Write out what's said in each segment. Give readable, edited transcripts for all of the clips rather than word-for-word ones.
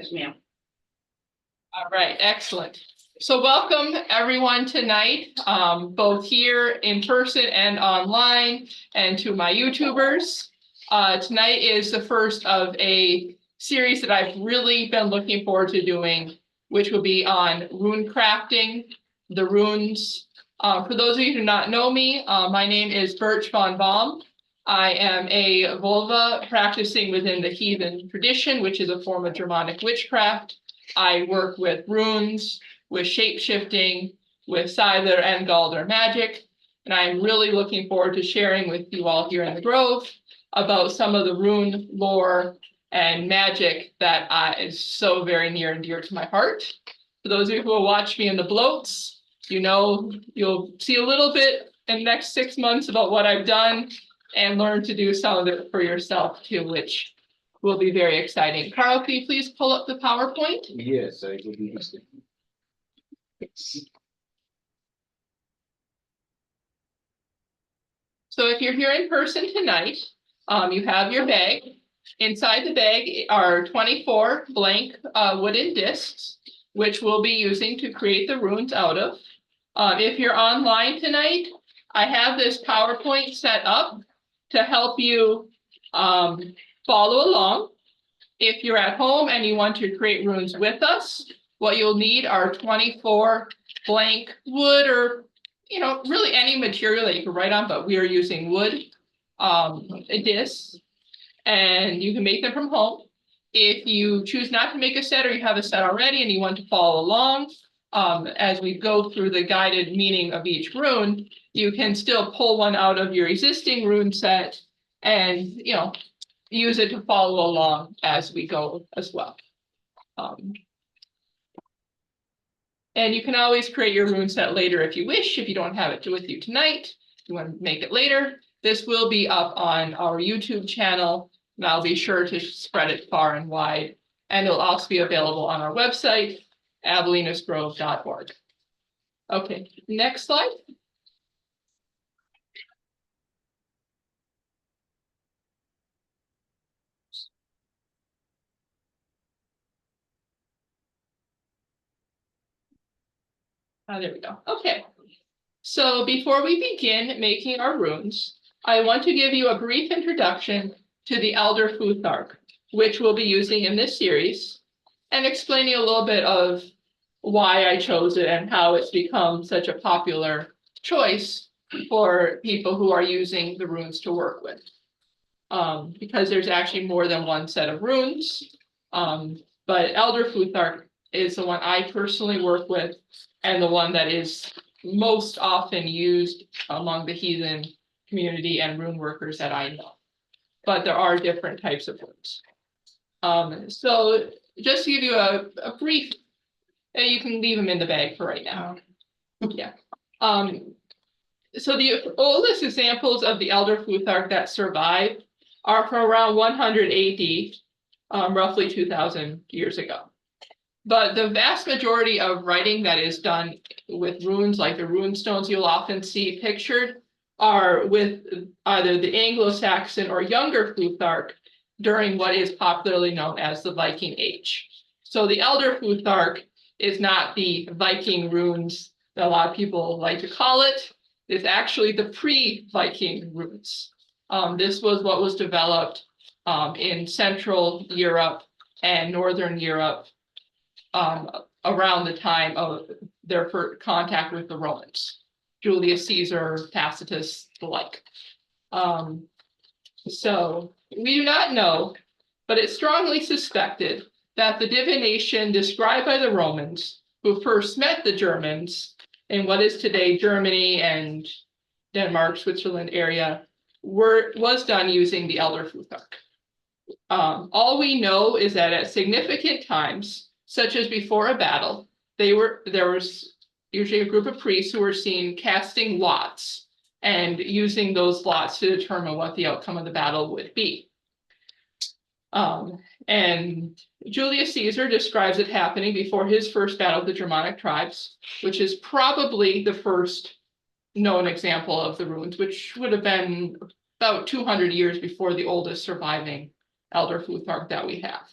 Yes, ma'am. All right, excellent. So welcome everyone tonight, both here in person and online, and to my YouTubers. Tonight is the first of a series that I've really been looking forward to doing, which will be on rune crafting, the runes. For those of you who do not know me, my name is Birch von Baum. I am a vulva practicing within the heathen tradition, which is a form of Germanic witchcraft. I work with runes, with shape-shifting, with Scyther and Galder magic, and I'm really looking forward to sharing with you all here in the Grove about some of the rune lore and magic that is so very near and dear to my heart. For those of you who will watch me in the bloats, you know you'll see a little bit in the next 6 months about what I've done and learn to do some of it for yourself too, which will be very exciting. Carl, can you please pull up the PowerPoint? Yes, I will be listening. So if you're here in person tonight, you have your bag. Inside the bag are 24 blank wooden discs, which we'll be using to create the runes out of. If you're online tonight, I have this PowerPoint set up to help you follow along. If you're at home and you want to create runes with us, what you'll need are 24 blank wood or, really any material that you can write on, but we are using wood discs, and you can make them from home. If you choose not to make a set or you have a set already and you want to follow along, as we go through the guided meaning of each rune, you can still pull one out of your existing rune set and, use it to follow along as we go as well. And you can always create your rune set later if you wish, if you don't have it with you tonight, you want to make it later. This will be up on our YouTube channel, and I'll be sure to spread it far and wide. And it'll also be available on our website, abelinusgrove.org. Okay, next slide. There we go. Okay. So before we begin making our runes, I want to give you a brief introduction to the Elder Futhark, which we'll be using in this series, and explaining a little bit of why I chose it and how it's become such a popular choice for people who are using the runes to work with. Because there's actually more than one set of runes, but Elder Futhark is the one I personally work with and the one that is most often used among the heathen community and rune workers that I know. But there are different types of runes. So just to give you a brief, you can leave them in the bag for right now. Yeah. So the oldest examples of the Elder Futhark that survive are from around 100 AD, roughly 2,000 years ago. But the vast majority of writing that is done with runes, like the rune stones you'll often see pictured, are with either the Anglo-Saxon or younger Futhark during what is popularly known as the Viking Age. So the Elder Futhark is not the Viking runes that a lot of people like to call it. It's actually the pre-Viking runes. This was what was developed in Central Europe and Northern Europe around the time of their first contact with the Romans, Julius Caesar, Tacitus, the like. So we do not know, but it's strongly suspected that the divination described by the Romans, who first met the Germans in what is today Germany and Denmark, Switzerland area, was done using the Elder Futhark. All we know is that at significant times, such as before a battle, there was usually a group of priests who were seen casting lots and using those lots to determine what the outcome of the battle would be. And Julius Caesar describes it happening before his first battle with the Germanic tribes, which is probably the first known example of the runes, which would have been about 200 years before the oldest surviving Elder Futhark that we have.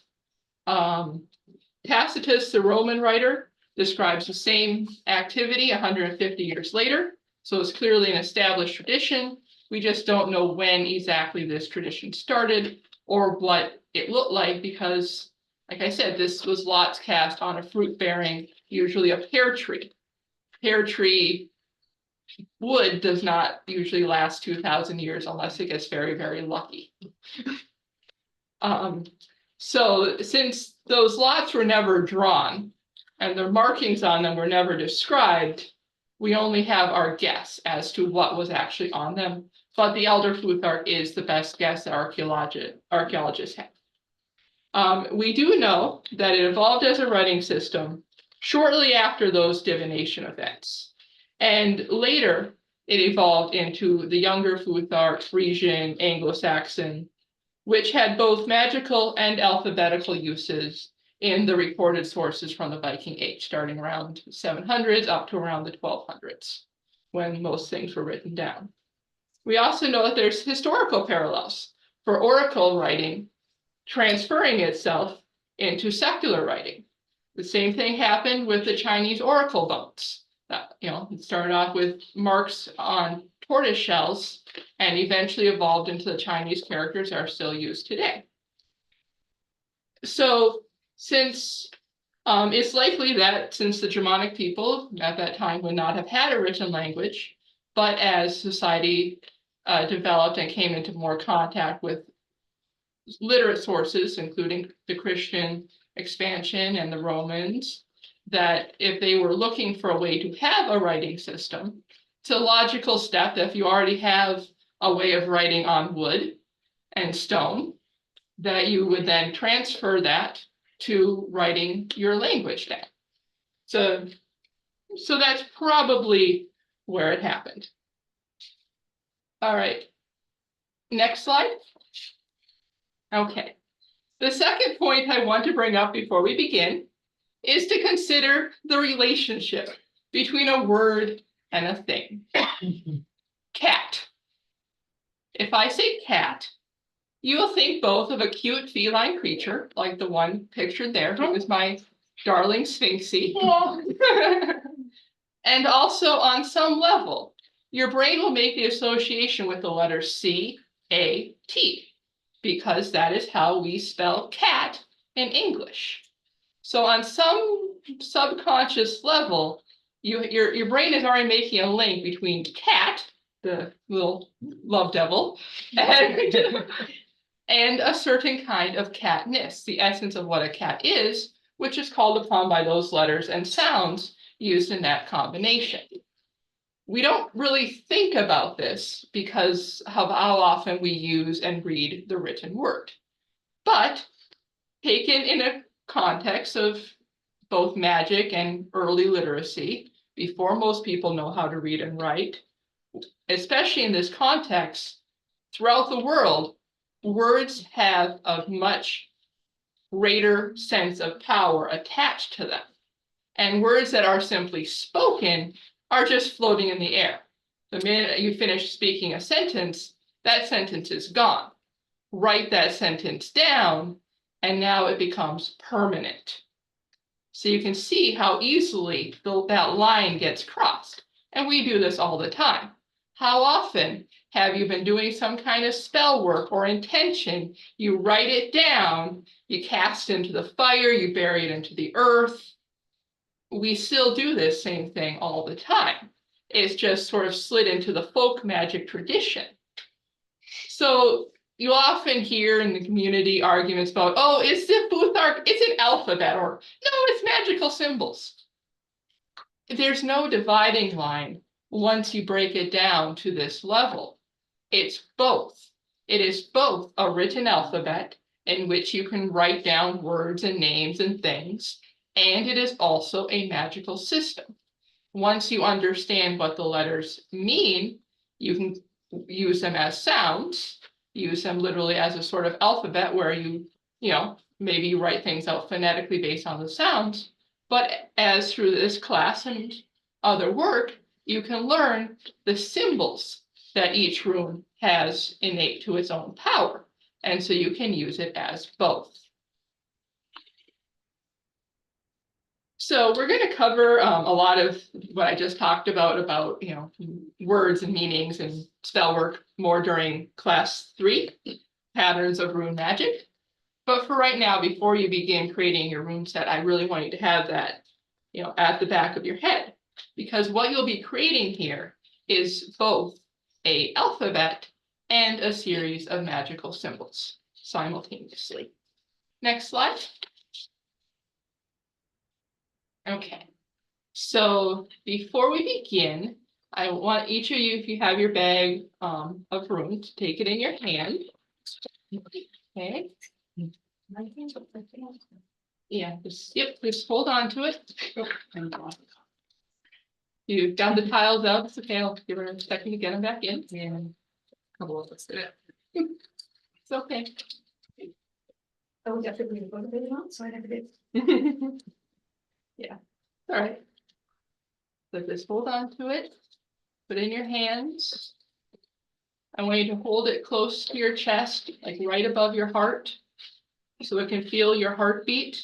Tacitus, the Roman writer, describes the same activity 150 years later. So it's clearly an established tradition. We just don't know when exactly this tradition started or what it looked like because, like I said, this was lots cast on a fruit-bearing, usually a pear tree. Pear tree wood does not usually last 2,000 years unless it gets very, very lucky. So since those lots were never drawn and the markings on them were never described, we only have our guess as to what was actually on them. But the Elder Futhark is the best guess that archaeologists have. We do know that it evolved as a writing system shortly after those divination events. And later, it evolved into the younger Futhark, Frisian, Anglo-Saxon, which had both magical and alphabetical uses in the recorded sources from the Viking Age, starting around 700s up to around the 1200s, when most things were written down. We also know that there's historical parallels for oracle writing transferring itself into secular writing. The same thing happened with the Chinese oracle bones. It started off with marks on tortoise shells and eventually evolved into the Chinese characters that are still used today. So since it's likely that since the Germanic people at that time would not have had a written language, but as society developed and came into more contact with literate sources, including the Christian expansion and the Romans, that if they were looking for a way to have a writing system, it's a logical step that if you already have a way of writing on wood and stone, that you would then transfer that to writing your language down. So that's probably where it happened. All right, next slide. Okay, the second point I want to bring up before we begin is to consider the relationship between a word and a thing. Cat. If I say cat, you'll think both of a cute feline creature, like the one pictured there, who is my darling Sphinxie. And also on some level, your brain will make the association with the letter C-A-T, because that is how we spell cat in English. So on some subconscious level, your brain is already making a link between cat, the little love devil, and a certain kind of catness, the essence of what a cat is, which is called upon by those letters and sounds used in that combination. We don't really think about this because of how often we use and read the written word. But taken in a context of both magic and early literacy, before most people know how to read and write, especially in this context, throughout the world, words have a much greater sense of power attached to them. And words that are simply spoken are just floating in the air. The minute you finish speaking a sentence, that sentence is gone. Write that sentence down, and now it becomes permanent. So you can see how easily that line gets crossed. And we do this all the time. How often have you been doing some kind of spell work or intention? You write it down, you cast it into the fire, you bury it into the earth. We still do this same thing all the time. It's just sort of slid into the folk magic tradition. So you often hear in the community arguments about, oh, it's the Futhark, it's an alphabet, or no, it's magical symbols. There's no dividing line once you break it down to this level. It's both. It is both a written alphabet in which you can write down words and names and things, and it is also a magical system. Once you understand what the letters mean, you can use them as sounds, use them literally as a sort of alphabet where maybe you write things out phonetically based on the sounds. But as through this class and other work, you can learn the symbols that each rune has innate to its own power. And so you can use it as both. So we're going to cover a lot of what I just talked about, words and meanings and spell work more during class 3, patterns of rune magic. But for right now, before you begin creating your rune set, I really want you to have that, at the back of your head, because what you'll be creating here is both an alphabet and a series of magical symbols simultaneously. Next slide. Okay, so before we begin, I want each of you, if you have your bag of runes, to take it in your hand. Okay. Yeah, just hold on to it. You got the tiles out, it's okay, I'll give her a second to get them back in. Yeah. A couple of us did it. It's okay. Oh, definitely go to the mom, so I never did. Yeah, all right. So just hold on to it, put it in your hands. I want you to hold it close to your chest, like right above your heart, so it can feel your heartbeat.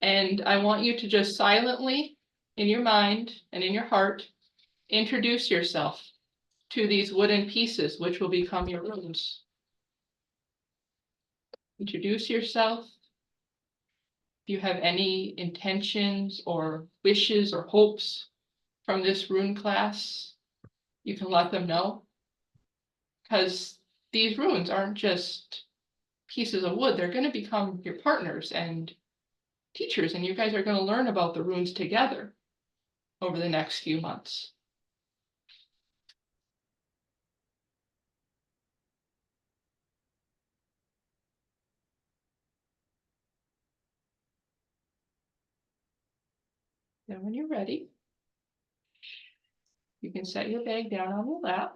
And I want you to just silently, in your mind and in your heart, introduce yourself to these wooden pieces, which will become your runes. Introduce yourself. If you have any intentions or wishes or hopes from this rune class, you can let them know. Because these runes aren't just pieces of wood, they're going to become your partners and teachers, and you guys are going to learn about the runes together over the next few months. Then when you're ready, you can set your bag down on your lap,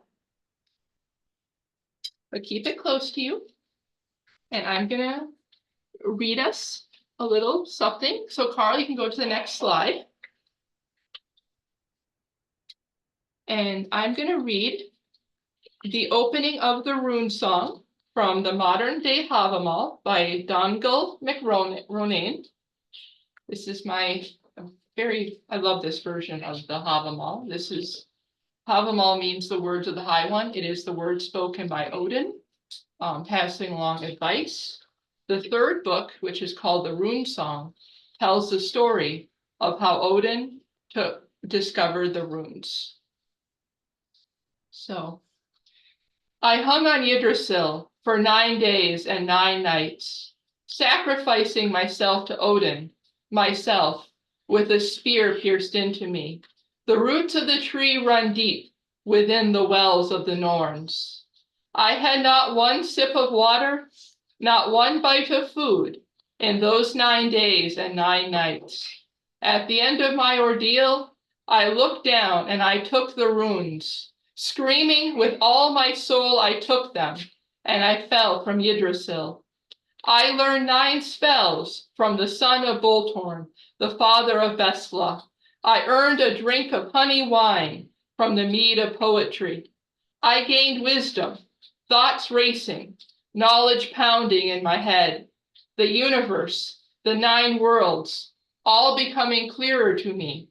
but keep it close to you. And I'm going to read us a little something. So Carl, you can go to the next slide. And I'm going to read the opening of the rune song from the modern day Havamal by Dongal McRonane. This is I love this version of the Havamal. Havamal means the words of the High One. It is the word spoken by Odin, passing along advice. The third book, which is called the Rune Song, tells the story of how Odin discovered the runes. So, I hung on Yggdrasil for 9 days and 9 nights, sacrificing myself to Odin, myself, with a spear pierced into me. The roots of the tree run deep within the wells of the Norns. I had not one sip of water, not one bite of food in those 9 days and 9 nights. At the end of my ordeal, I looked down and I took the runes. Screaming with all my soul, I took them, and I fell from Yggdrasil. I learned 9 spells from the son of Boltorn, the father of Bestla. I earned a drink of honey wine from the mead of poetry. I gained wisdom, thoughts racing, knowledge pounding in my head. The universe, the 9 worlds, all becoming clearer to me.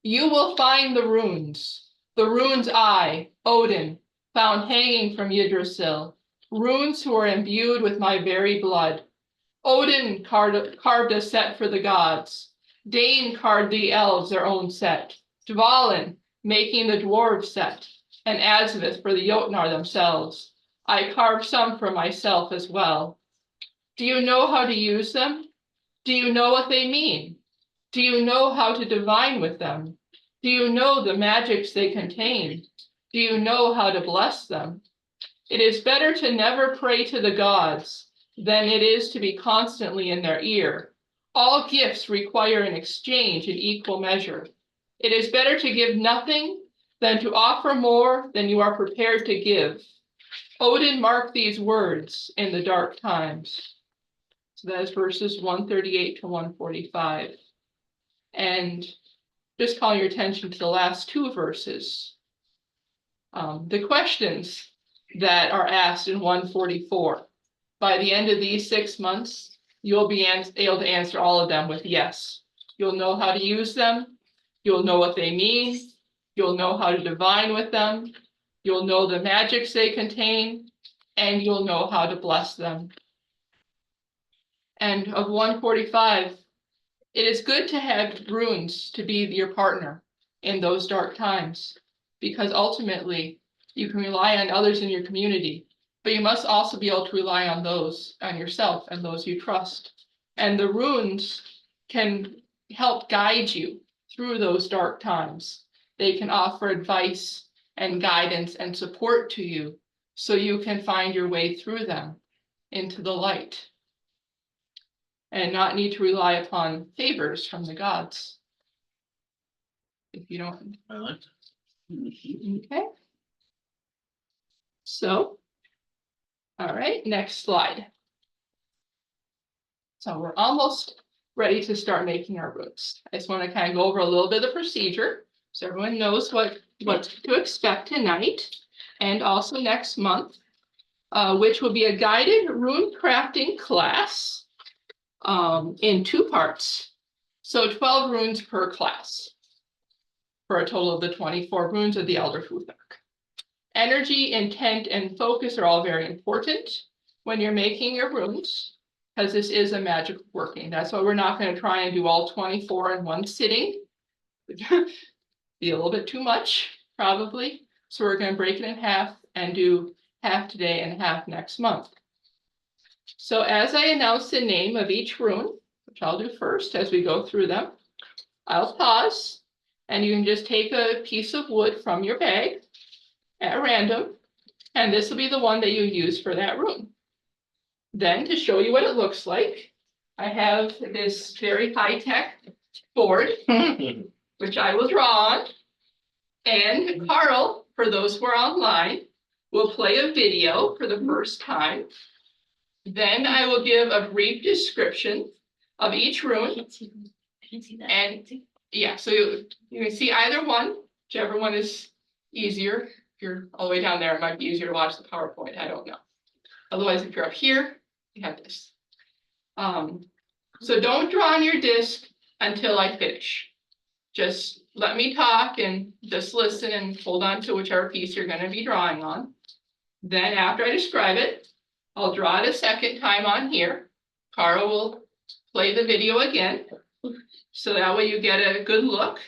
You will find the runes I, Odin, found hanging from Yggdrasil, runes who are imbued with my very blood. Odin carved a set for the gods. Dane carved the elves their own set. Dvalin making the dwarves set, and Asvith for the Jotnar themselves. I carved some for myself as well. Do you know how to use them? Do you know what they mean? Do you know how to divine with them? Do you know the magics they contain? Do you know how to bless them? It is better to never pray to the gods than it is to be constantly in their ear. All gifts require an exchange in equal measure. It is better to give nothing than to offer more than you are prepared to give. Odin marked these words in the dark times. So that is verses 138 to 145. And just call your attention to the last 2 verses. The questions that are asked in 144. By the end of these 6 months, you'll be able to answer all of them with yes. You'll know how to use them. You'll know what they mean. You'll know how to divine with them. You'll know the magics they contain, and you'll know how to bless them. And of 145, it is good to have runes to be your partner in those dark times, because ultimately you can rely on others in your community, but you must also be able to rely on yourself and those you trust. And the runes can help guide you through those dark times. They can offer advice and guidance and support to you so you can find your way through them into the light and not need to rely upon favors from the gods. If you don't. I like that. Okay. So, all right, next slide. So we're almost ready to start making our runes. I just want to kind of go over a little bit of the procedure so everyone knows what to expect tonight and also next month, which will be a guided rune crafting class in 2 parts. So 12 runes per class for a total of the 24 runes of the Elder Futhark. Energy, intent, and focus are all very important when you're making your runes, because this is a magic working. That's why we're not going to try and do all 24 in one sitting. Be a little bit too much, probably. So we're going to break it in half and do half today and half next month. So as I announce the name of each rune, which I'll do first as we go through them, I'll pause, and you can just take a piece of wood from your bag at random, and this will be the one that you use for that rune. Then, to show you what it looks like, I have this very high-tech board, which I will draw on, and Carl, for those who are online, will play a video for the first time. Then I will give a brief description of each rune. I can see that. And yeah, so you can see either one, whichever one is easier. If you're all the way down there, it might be easier to watch the PowerPoint. I don't know. Otherwise, if you're up here, you have this. So don't draw on your disc until I finish. Just let me talk and just listen and hold on to whichever piece you're going to be drawing on. Then after I describe it, I'll draw it a second time on here. Carl will play the video again, so that way you get a good look.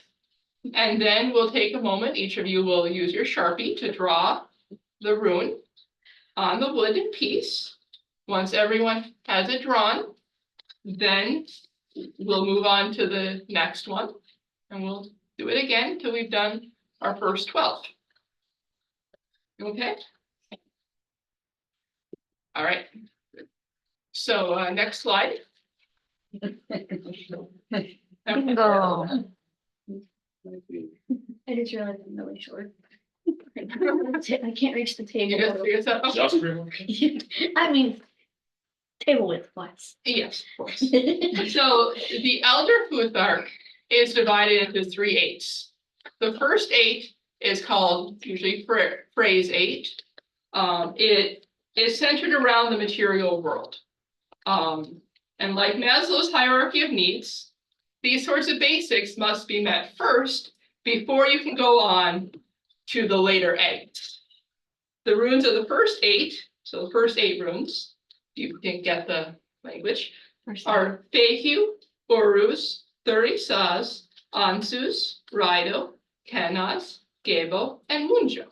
And then we'll take a moment. Each of you will use your Sharpie to draw the rune on the wooden piece. Once everyone has it drawn, then we'll move on to the next one, and we'll do it again until we've done our first 12. Okay? All right. So next slide. Bingo. I just realized I'm really short. I can't reach the You just table. figure that out? Just real. I mean, table width wise. Yes, of course. So the Elder Futhark is divided into 3 eights. The first 8 is called usually phrase 8. It is centered around the material world. And like Maslow's hierarchy of needs, these sorts of basics must be met first before you can go on to the later 8. The runes of the first 8, so the first 8 runes, you can get the language, are Fehu, Oruz, Thurisaz, Ansus, Rido, Kenaz, Gebo, and Munjo.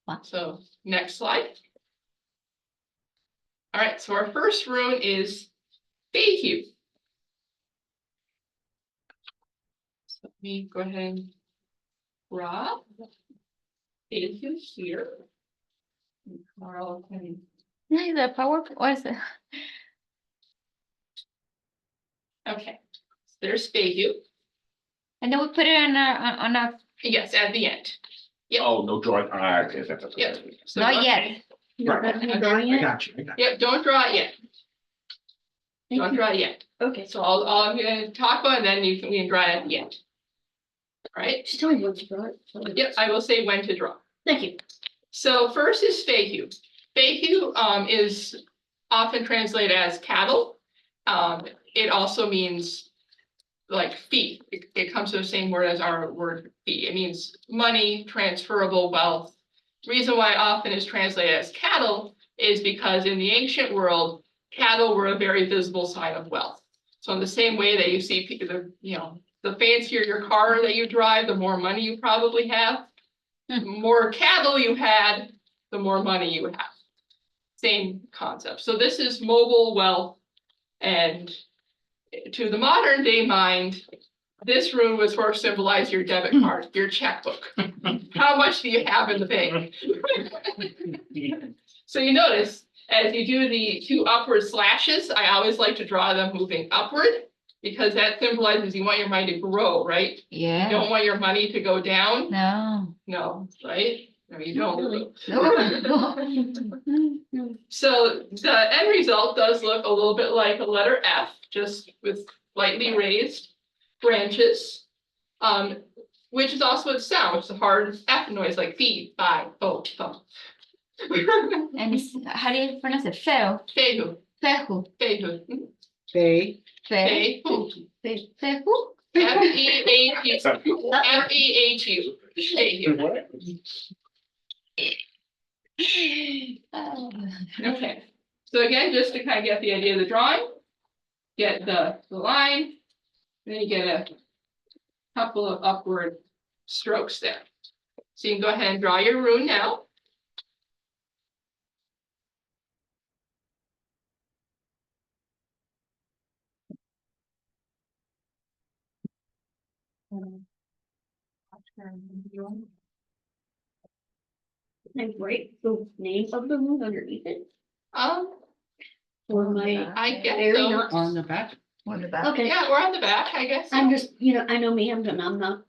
Wow. So next slide. All right, so our first rune is Fehu. So let me go ahead and draw Fehu here. And Carl can. Yeah, the PowerPoint. What is it? Okay, so there's Fehu. And then we put it on a. Yes, at the end. Yep. Oh, no drawing. Okay. Yep. So Not go yet. ahead. You're drawing I it? got you. Yep, don't draw it yet. Don't draw it yet. Okay, So all I'm gonna talk about, and then we can draw it at the end. All right? just tell me when to draw it. Yep, I will say when to draw. Thank you. So first is Fehu. Fehu is often translated as cattle. It also means like fee. It comes to the same word as our word fee. It means money, transferable wealth. Reason why it often is translated as cattle is because in the ancient world, cattle were a very visible sign of wealth. So in the same way that you see people, the fancier your car that you drive, the more money you probably have. The more cattle you had, the more money you would have. Same concept. So this is mobile wealth, and to the modern day mind, this rune would sort of symbolize your debit card, your checkbook. How much do you have in the bank? So you notice, as you do the two upward slashes, I always like to draw them moving upward, because that symbolizes you want your money to grow, right? You Yeah. don't want your money to go down. No. No, right? No, you don't. Really. No. So the end result does look a little bit like a letter F, just with slightly raised branches, which is also its sound. It's a hard F noise, like fee, fi, fo, fo. And it's, how do you pronounce it? Feo. Fehu, Fehu. fehu, They, Fe. fehu. Fehu. F-E-A-H-U. F-E-H-U. Fehu. Okay, so again, just to kind of get the idea of the drawing, get the line, then you get a couple of upward strokes there. So you can go ahead and draw your rune now. And write the name of the room underneath it for my. I guess Very so. not. on the back. On the back. Okay, Yeah, we're on the back, I guess. I'm just, I know me, I'm not.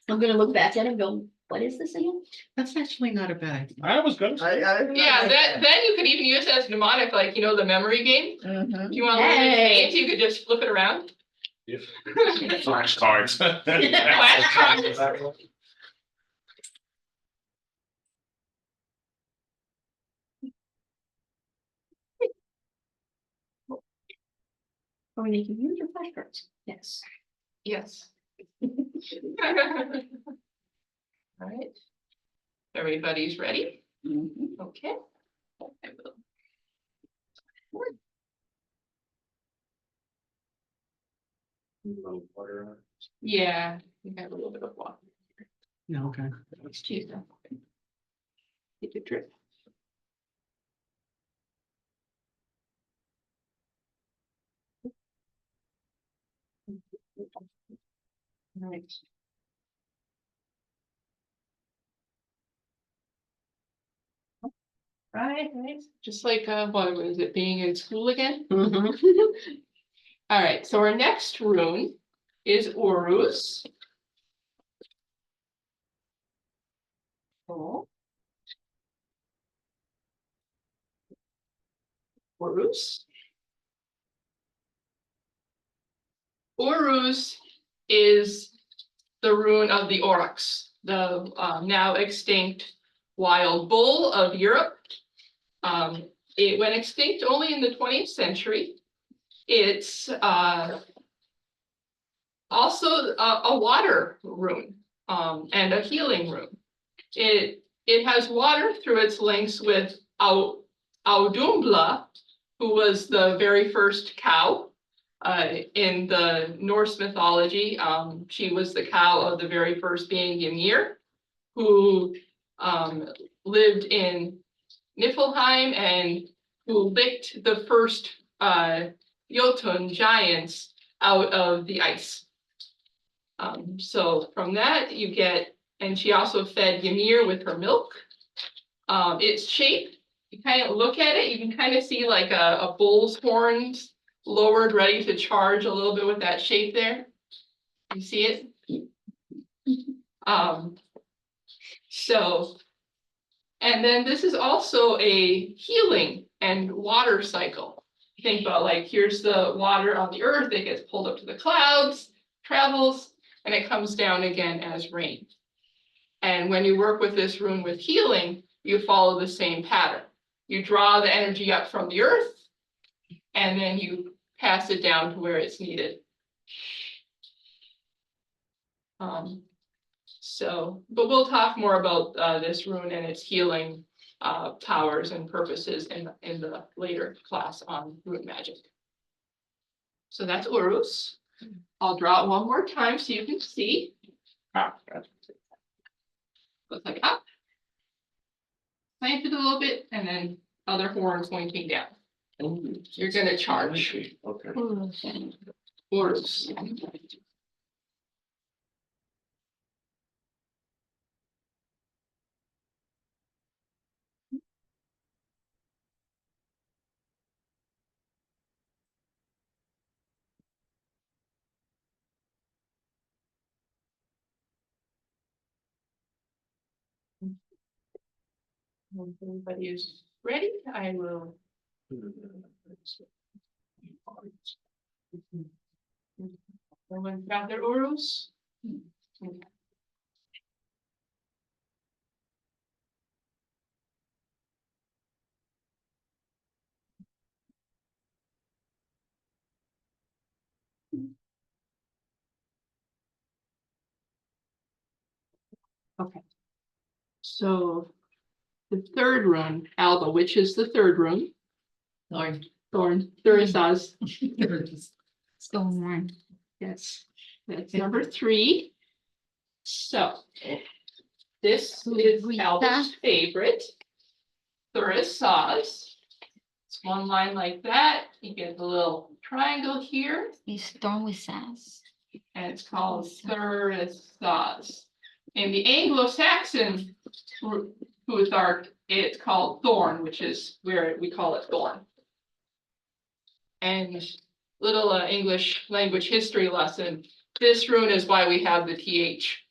I'm gonna look back at it and go, what is this again? That's actually not a bad. I was gonna say. Yeah, then you could even use it as mnemonic, like, the memory game. Mhm. If you want to learn the Hey. names, you could just flip it around. Flashcards. Are we making huge or flashcards? Yes. Yes. All right. Everybody's ready? Okay. I will. Yeah, you have a little bit of water. No, okay. It's cheese. Keep it drip. All right. Right, just like what was it, being in school again? All right, so our next rune is Uruz. Oh. Uruz. Uruz is the rune of the Aurochs, the now extinct wild bull of Europe. It went extinct only in the 20th century. It's also a water rune and a healing rune. It has water through its links with Audumbla, who was the very first cow in the Norse mythology. She was the cow of the very first being Ymir, who lived in Niflheim and who licked the first Jotun giants out of the ice. So from that you get, and she also fed Ymir with her milk. Its shape, you kind of look at it, you can kind of see like a bull's horns lowered, ready to charge a little bit with that shape there. You see it? So, and then this is also a healing and water cycle. Think about, like, here's the water on the earth, it gets pulled up to the clouds, travels, and it comes down again as rain. And when you work with this rune with healing, you follow the same pattern. You draw the energy up from the earth, and then you pass it down to where it's needed. But we'll talk more about this rune and its healing powers and purposes in the later class on rune magic. So that's Urus. I'll draw it one more time so you can see. That's Looks like up. Plant it a little bit and then other horn pointing down. You're gonna charge. Okay. Urus. Once everybody is ready, I will. Everyone got their Urus? Okay. So the third rune, Alba, which is the third rune? Thorn, Thurisaz. Storm. Yes, that's number 3. So this is Alba's favorite. Thurisaz. It's one line like that. You get the little triangle here, You storm with sass. and it's called Thurisaz. In the Anglo-Saxon Futhark, it's called Thorn, which is where we call it Thorn. And little English language history lesson. This rune is why we have the TH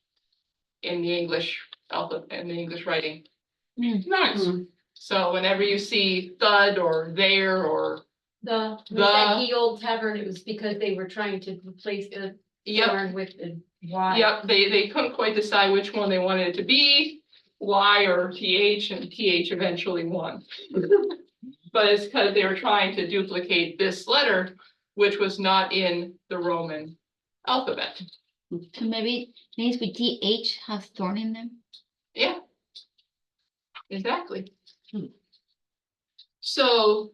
in the English alphabet, in the English writing. Nice. So whenever you see thud or there or That ye old tavern, it was because they were trying to replace the yep, thorn with the Y. yep, they couldn't quite decide which one they wanted it to be, Y or TH, and TH eventually won. But it's because they were trying to duplicate this letter, which was not in the Roman alphabet. So maybe names with TH have thorn in them. Yeah. Exactly. So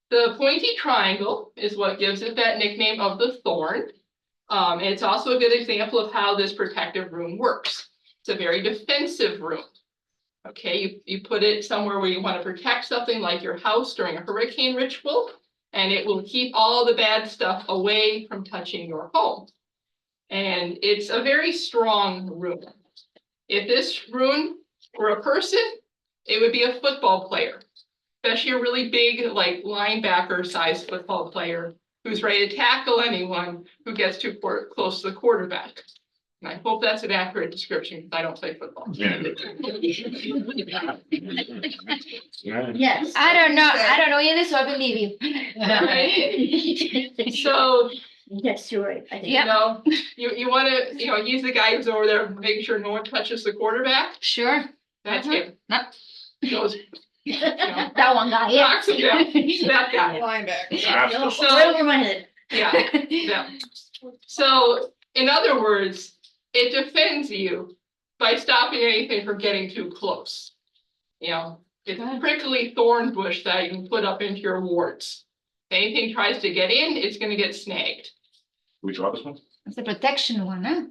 the pointy triangle is what gives it that nickname of the thorn. And it's also a good example of how this protective rune works. It's a very defensive rune. Okay, you put it somewhere where you want to protect something like your house during a hurricane ritual, and it will keep all the bad stuff away from touching your home. And it's a very strong rune. If this rune were a person, it would be a football player, especially a really big, like linebacker sized football player who's ready to tackle anyone who gets too close to the quarterback. And I hope that's an accurate description because I don't play football. Yeah. Yes. I don't know either, so I believe you. So, Yes, you're right. I think. you know, you want to, he's the guy who's over there making sure no one touches the quarterback. Sure. That's him. No. Goes, That one guy, yeah. knocks him down. That guy. Linebacker. No, So- right over my head. Yeah, yeah. So, in other words, it defends you by stopping anything from getting too close. It's a prickly thorn bush that you can put up into your warts. If anything tries to get in, it's gonna get snagged. We draw this one? It's a protection one, huh?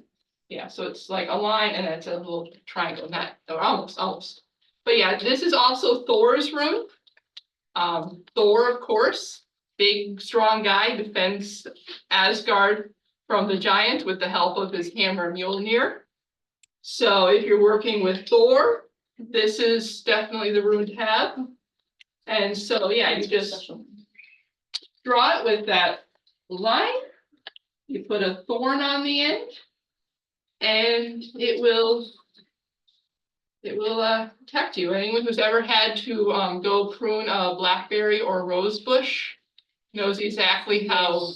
Yeah, so it's like a line and it's a little triangle, or almost. But yeah, this is also Thor's rune. Thor, of course, big, strong guy, defends Asgard from the giant with the help of his hammer Mjolnir. So if you're working with Thor, this is definitely the rune to have. And so, yeah, you just draw it with that line. You put a thorn on the end, and it will protect you. Anyone who's ever had to go prune a blackberry or rose bush knows exactly how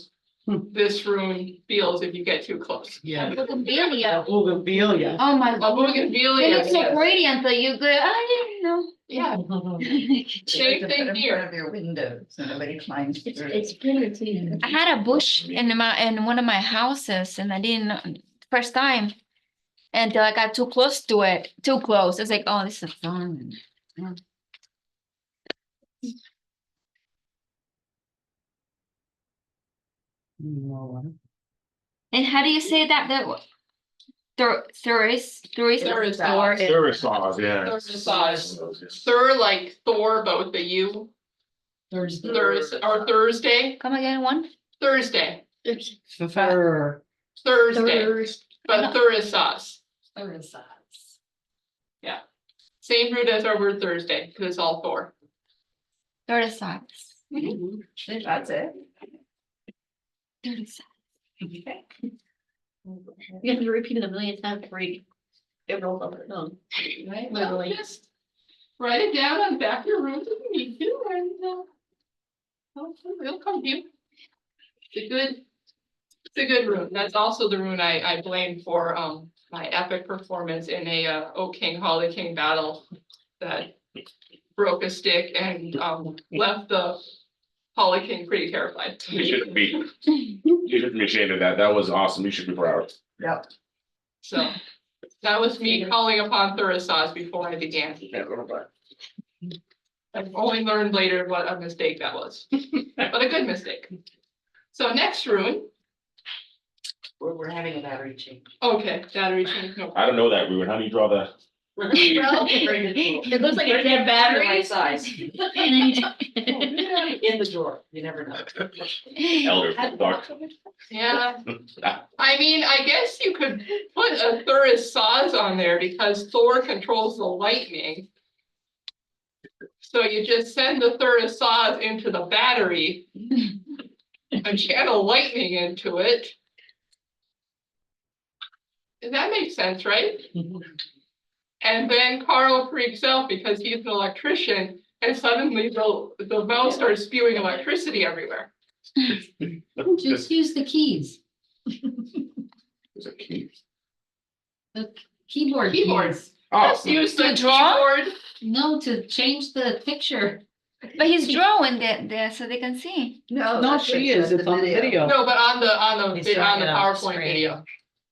this rune feels if you get too close. Yeah. Bougainvillea. Bougainvillea. Oh my A God. They bougainvillea. look so Yes. pretty until you go, I didn't know. Yeah, Same thing in here. front of your window, so nobody climbs through. It's pretty too. I had a bush in one of my houses and I didn't know first time until I got too close to it, too close. It's like, oh, this is fun. And how do you say that? Tourist Tourist or There is sauce, yeah. Thursday. Thur like Thor, but with the U. Thursday or Thursday. come again one? Thursday. It's Fur. Thursday. Thursday. But Thurisaz. Thursday. Same root as our word Thursday, because it's all Thor. Tourist. That's it. You have to repeat it a million times before it rolls off the tongue. Well, Literally. just write it down on the back of your room if you need to, and it'll come to you. It's a good rune. That's also the rune I blame for my epic performance in a O King, Holly King battle that broke a stick and left the Holly King pretty terrified. You shouldn't be ashamed of that. That was awesome. You should be proud. Yep. So that was me calling upon Thurisaz before I began. Yeah, go back. I've only learned later what a mistake that was, but a good mistake. So next rune, We're having a battery change. okay, battery change, no. I don't know that, Rune. How do you draw that? It looks like a dead battery. Right size. In the drawer, you never know. Elder dog. Yeah, I mean, I guess you could put a Thurisaz on there because Thor controls the lightning. So you just send the Thurisaz into the battery and channel lightning into it. That makes sense, right? And then Carl freaks out because he's an electrician and suddenly the mouse starts spewing electricity everywhere. Just use the keys, There's a key. keyboard Keyboard. keys. Oh, Just use the To draw? keyboard. No, to change the picture. But he's drawing there so they can see. No. No, that's she it, is. that's It's on the video. No, but on the He's drawing it on the PowerPoint screen. video,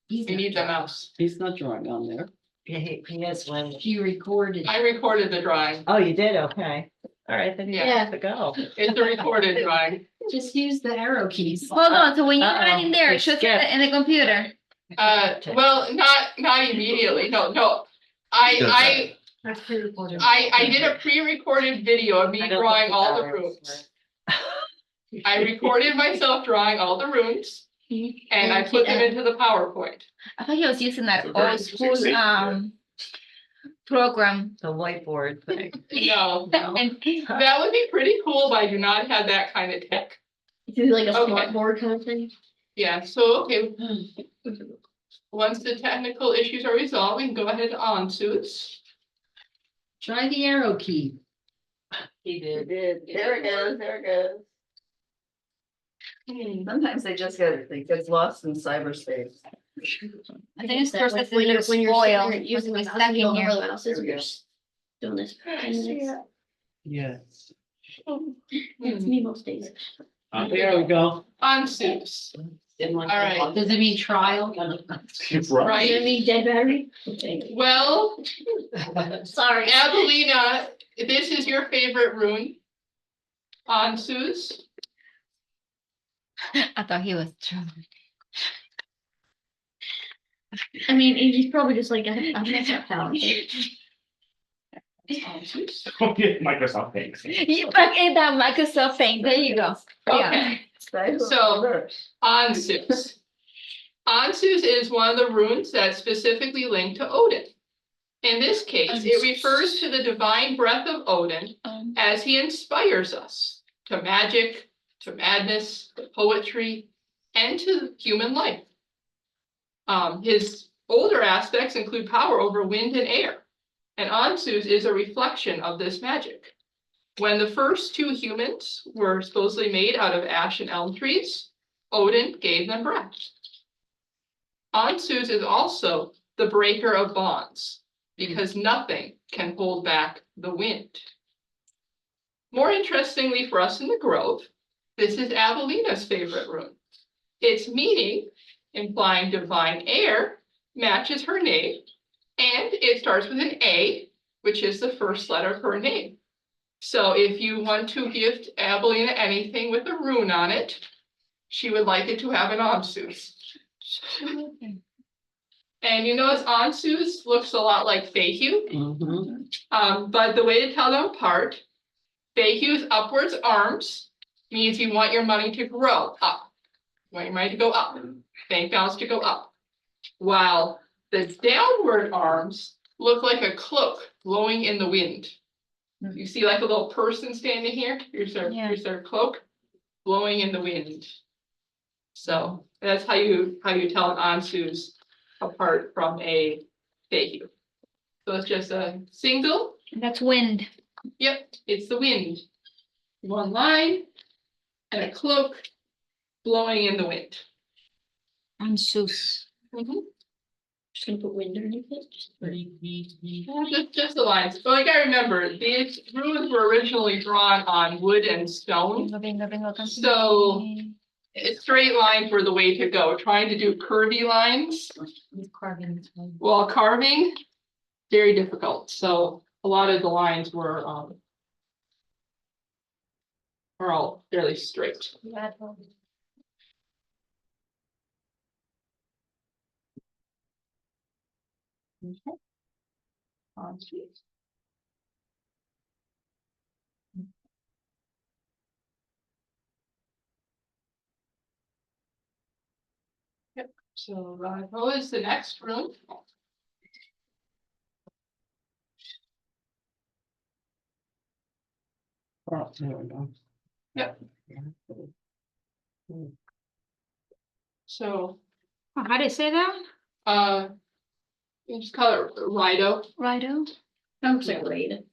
He's you need the mouse. He's not drawing on there. He has one. He recorded. I recorded the drawing. Oh, you did? Okay. All right, then you Yeah. have to go. It's a recorded drawing. Just use the arrow keys. Hold on, so when you're Uh-oh, writing there, it it's shows skipped. in the computer. Well, not immediately. No. I did a pre-recorded video of me I don't drawing think all the arrows runes. I recorded myself drawing all the runes and I put them into the PowerPoint. I thought he was using that So very old school safe, yeah. program. The whiteboard thing. No, And that would be pretty cool, but I do not have that kind of tech. Do like a Okay. smart board kind of thing. Yeah, so, okay. Once the technical issues are resolved, we can go ahead on suits. Try the arrow key. He did. There it goes, there it goes. Sometimes they get lost in cyberspace. I think it's first Like that's a when little you're, when you're spoiled. sitting there using the It's mouse, stuck you in don't know here. where the mouse is, There we you're go. just doing this. And Yes. it's me most days. There we go. On suits, All right. Does it mean trial? Right. You mean dead battery? Okay. well, Sorry. Adelina, this is your favorite rune. On Suze, I thought he was drawing. I mean, he's probably just like, I'm not that talented. on Suze. Microsoft thanks. You back in that Microsoft thing. There you go. Yeah. Okay, so on Suze. On Suze is one of the runes that's specifically linked to Odin. In this case, it refers to the divine breath of Odin as he inspires us to magic, to madness, to poetry, and to human life. His older aspects include power over wind and air, and Ansu's is a reflection of this magic. When the first two humans were supposedly made out of ash and elm trees, Odin gave them breath. Ansu's is also the breaker of bonds, because nothing can hold back the wind. More interestingly for us in the Grove, this is Avelina's favorite rune. Its meaning, implying divine air, matches her name, and it starts with an A, which is the first letter of her name. So if you want to gift Avelina anything with a rune on it, she would like it to have an onsus. And you notice onsus looks a lot like Feihu, Mhm. but the way to tell them apart, Feihu's upwards arms means you want your money to grow up. You want your money to go up, bank balance to go up. While the downward arms look like a cloak blowing in the wind. You see like a little person standing here, here's their cloak, blowing in the wind. So that's how you tell an onsus apart from a Feihu. So it's just a single, That's wind. yep, it's the wind. One line and a cloak blowing in the wind. And Seuss. Just gonna put wind underneath it. Just the lines. But you gotta remember, these runes were originally drawn on wood and stone. Bingo, bingo, bingo, come to So- me. Straight lines were the way to go. Trying to do curvy lines With carving. while carving, very difficult. So a lot of the lines were are all fairly straight. Okay. Onsus. Yep, so Raiho is the next rune. Oh, there we go. Yep. So Oh, how do you say that? you just call it Rido. Rido? That looks like raid.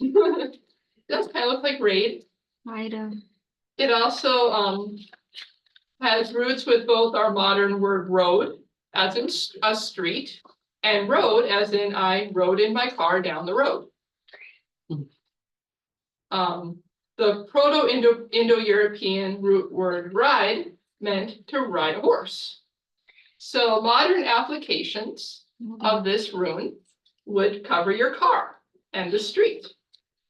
Does kind of look like raid. Rido. It also has roots with both our modern word road, as in a street, and road as in I rode in my car down the road. The Proto-Indo-European root word ride meant to ride a horse. So modern applications of this rune would cover your car and the street,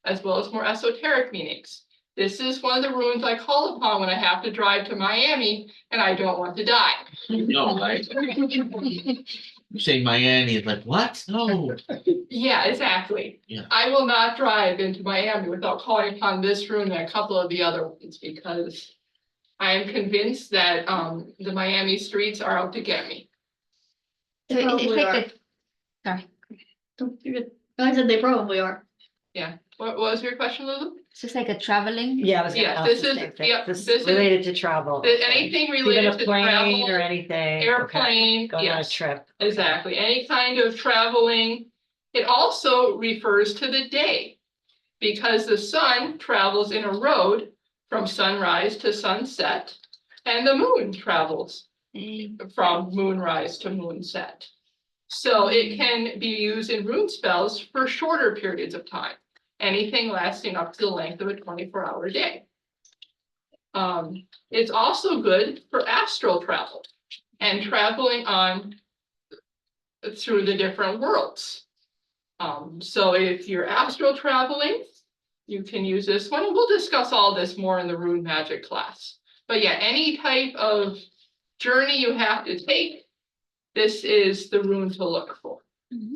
as well as more esoteric meanings. This is one of the runes I call upon when I have to drive to Miami and I don't want to die. No, like, you say Miami, it's like, what? No. Yeah, exactly. Yeah. I will not drive into Miami without calling upon this rune and a couple of the other ones because I am convinced that the Miami streets are out to get me. So it's Probably like are. the, sorry, You're good. I said they probably are. What was your question, Lulu? it's just like a traveling. Yeah, I was gonna Yeah, ask this the is- same thing. yeah, This this is is- related to travel. Anything Even related a to plane travel, or anything. Okay. airplane, Going on a yes. trip. Exactly, any kind of traveling. It also refers to the day. Because the sun travels in a road from sunrise to sunset. And the moon travels from moonrise to moonset. So it can be used in rune spells for shorter periods of time. Anything lasting up to the length of a 24-hour day. It's also good for astral travel and traveling on through the different worlds. So if you're astral traveling, you can use this one, and we'll discuss all this more in the rune magic class. But yeah, any type of journey you have to take, this is the rune to look for. Mhm.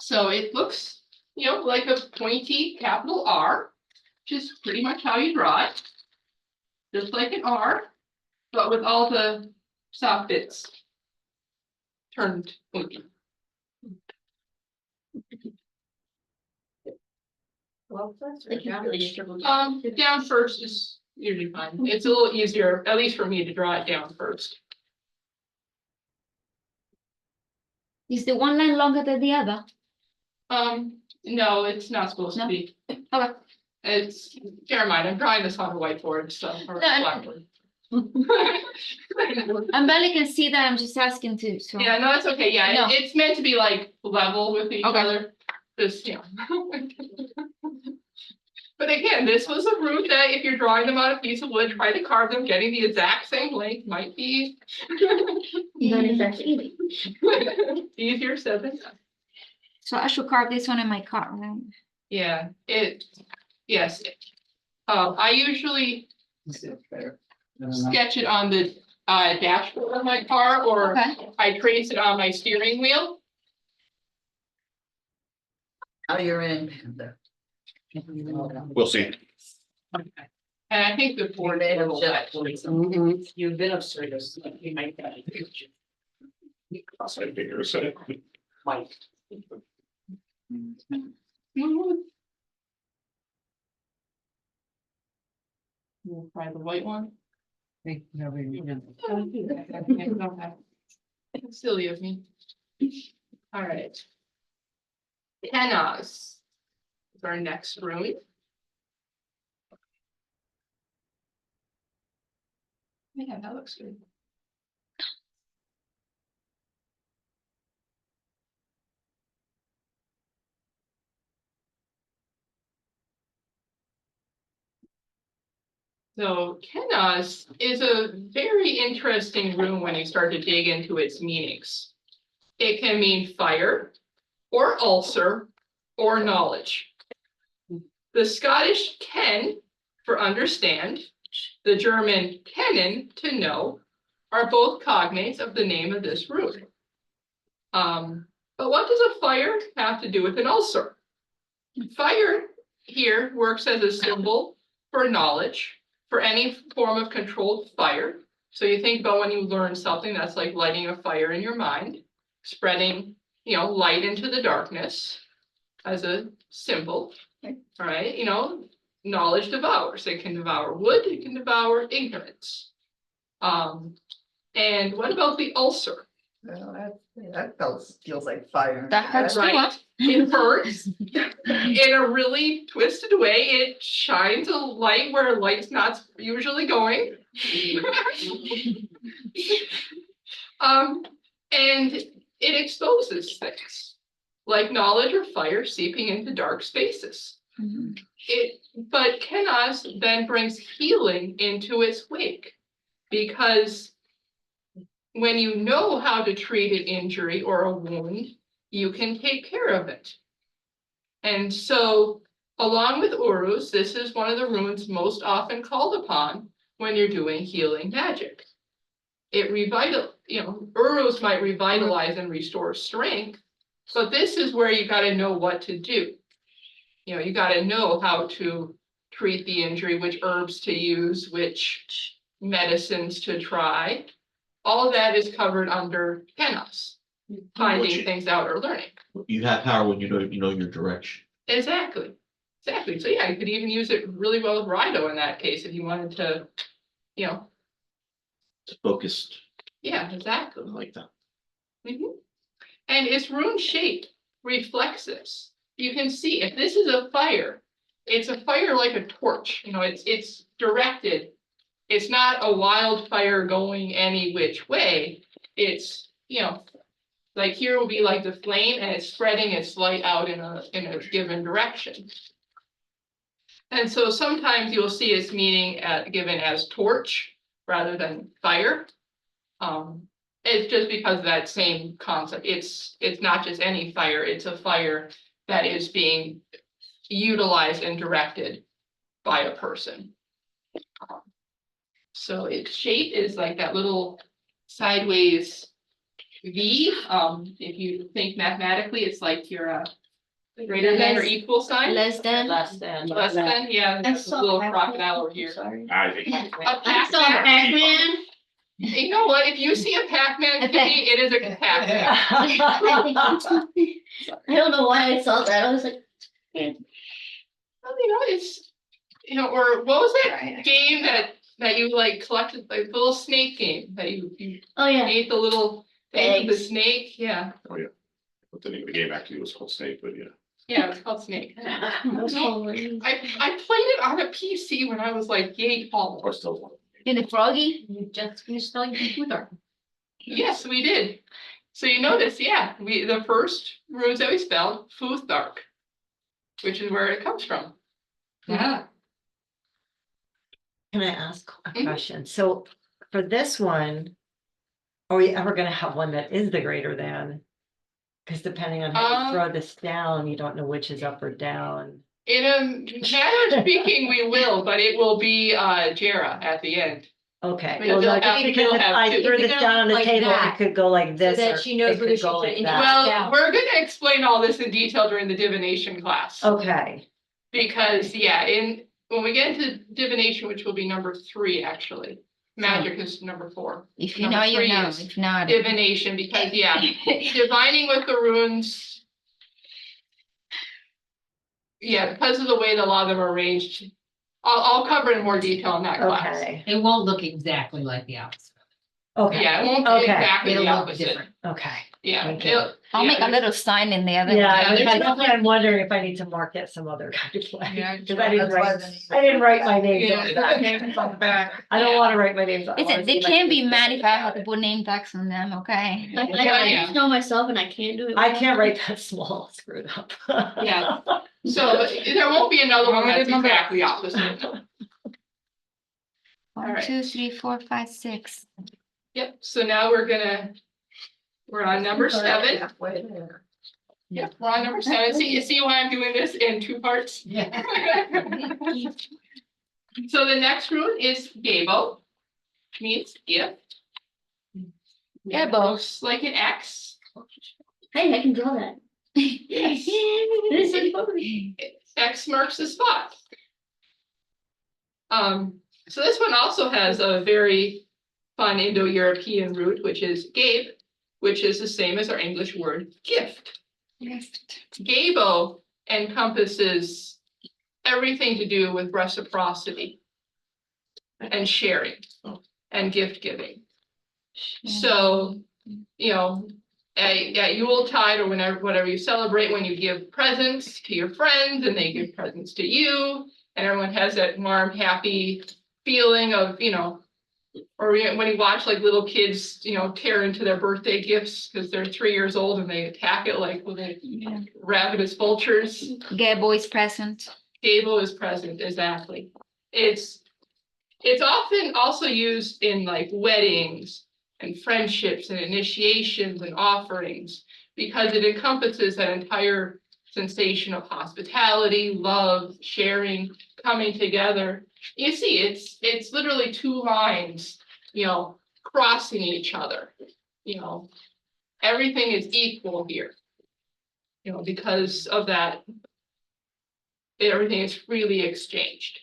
So it looks, like a pointy capital R, which is pretty much how you draw it. Just like an R, but with all the soft bits turned pointy. They can really just dribble. Down first is usually fine. It's a little easier, at least for me, to draw it down first. Is the one line longer than the other? No, it's not supposed to No? be. Okay. It's, never mind, I'm drawing this on a whiteboard, so. Or No, blackboard. I barely can see that, I'm just asking to, so. Yeah, no, it's okay, yeah, No. it's meant to be like level with each Okay. other. Just, But again, this was a route that if you're drawing them on a piece of wood, try to carve them, getting the exact same length might be Not exactly. easier said than done. So I should carve this one in my car, right? Yeah, yes. I usually sketch it on the dashboard of my car, or Okay. I trace it on my steering wheel. Now you're in Panda. We'll see. And I think the board. Tornado jet. You've been of service, you might get it. Outside figure, so. Mike. We'll try the white one. Silly of me. All right. Penas is our next rune. Yeah, that looks good. So Kenas is a very interesting rune when you start to dig into its meanings. It can mean fire, or ulcer, or knowledge. The Scottish ken for understand, the German kennen to know, are both cognates of the name of this rune. But what does a fire have to do with an ulcer? Fire here works as a symbol for knowledge, for any form of controlled fire. So you think about when you learn something, that's like lighting a fire in your mind, spreading, light into the darkness as a symbol. All right, knowledge devours. It can devour wood, it can devour ignorance. And what about the ulcer? Well, that feels like fire. That hurts too, huh? Right. It hurts in a really twisted way. It shines a light where light's not usually going. And it exposes things like knowledge or fire seeping into dark spaces. Mhm. But Kenas then brings healing into its wake, because when you know how to treat an injury or a wound, you can take care of it. And so, along with Uruz, this is one of the runes most often called upon when you're doing healing magic. Uruz might revitalize and restore strength, but this is where you got to know what to do. You got to know how to treat the injury, which herbs to use, which medicines to try. All of that is covered under Kenas, finding things out or learning. You have power when you know your direction. Exactly. So yeah, you could even use it really well with Rido in that case if you wanted to, It's focused yeah, exactly. like that. And its rune shape reflects this. You can see if this is a fire, it's a fire like a torch. It's directed. It's not a wildfire going any which way. It's, like here will be like the flame, and it's spreading its light out in a given direction. And so sometimes you'll see its meaning given as torch rather than fire. It's just because of that same concept. It's not just any fire, it's a fire that is being utilized and directed by a person. So its shape is like that little sideways V. If you think mathematically, it's like your greater than or equal sign. Less than. Less than, yeah, there's a little crocodile over here. Sorry. I think. I saw Pac-Man. You know what, if you see a Pac-Man, kitty, it is a Pac-Man. I don't know why I saw that. I was like, Well, it's, or what was that game that you like collected, like the little snake game that you oh yeah. ate the little thing with the Eggs. snake, yeah. Oh, yeah. But the name of the game actually was called Snake, but yeah. Yeah, it's called Snake. That's hilarious. I played it on a PC when I was like 8 all. Or still one. In the froggy? You just finished telling me with Yes, we did. So you notice, yeah, the first runes that we spelled, Futhark. which is where it comes from. Yeah. Can I ask a Mhm. question? So for this one, are we ever gonna have one that is the greater than? Because depending on how you throw this down, you don't know which is up or down. In a matter of speaking, we will, but it will be Jera at the end. Okay, Because well, no, you'll have- just because you'll if have I two. threw If this it down on the like table, it that, could go like this. that or she knows it whether could she go should like interact. that. Well, down. we're gonna explain all this in detail during the divination class. Okay, Because, yeah, when we get into divination, which will be number 3, actually. Magic is number 4. If you Number know, you 3 know, is if not. Divination, because, yeah, divining with the runes. Yeah, because of the way a lot of them are arranged. I'll cover in more detail in that class. okay, It won't look exactly like the opposite. okay, Yeah, it won't be Okay. exactly It'll the look opposite. different. okay. Yeah. Thank you. I'll yeah, make a there's- little sign in the other. Yeah, Yeah, there's that's nothing- why I'm wondering if I need to mark it some other kind of way. Yeah, Because I didn't That's why write, the- I didn't write my name Yeah. on the back. I don't Yeah. want to write my names. on. I It's wanna they see my can't be names mad if I have about to it. put name tags on them, okay? Like, Yeah, I yeah. just know myself and I can't do it. I can't write that small, screwed up. Yeah. So there won't be another one I that's remember- exactly opposite. 1, Alright. 2, 3, 4, 5, 6. Yep, so now we're on number 7. Halfway there. Yep, we're on number 7. See, you see why I'm doing this in 2 parts? Yeah. So the next rune is Gabo, means gift. Gabo. Looks like an X. Hey, I can draw that. Yes. This is fun. X marks the spot. So this one also has a very fun Indo-European root, which is Gabe, which is the same as our English word gift. Gabo encompasses everything to do with reciprocity and sharing and gift giving. So, you know, at Yuletide or whatever you celebrate, when you give presents to your friends and they give presents to you, and everyone has that warm, happy feeling of, you know, or when you watch like little kids, you know, tear into their birthday gifts because they're 3 years old and they attack it like with ravenous vultures. Gabo is present. Gable is present, exactly. It's often also used in like weddings and friendships and initiations and offerings because it encompasses that entire sensation of hospitality, love, sharing, coming together. You see, it's literally 2 lines, you know, crossing each other. You know, everything is equal here. You know, because of that, everything is freely exchanged.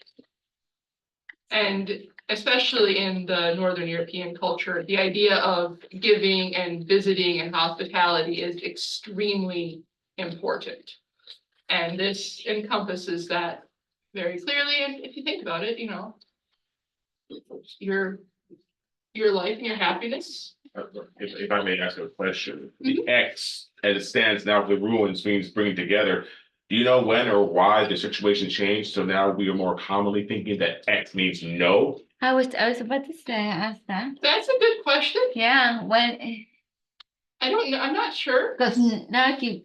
And especially in the Northern European culture, the idea of giving and visiting and hospitality is extremely important. And this encompasses that very clearly. And if you think about it, you know, your life and your happiness. If I may ask a question, the X as it stands now, the ruins means bringing together. Do you know when or why the situation changed? So now we are more commonly thinking that X means no. I was about to say, ask that. That's a good question. Yeah, when, I don't know. I'm not sure. because now if you,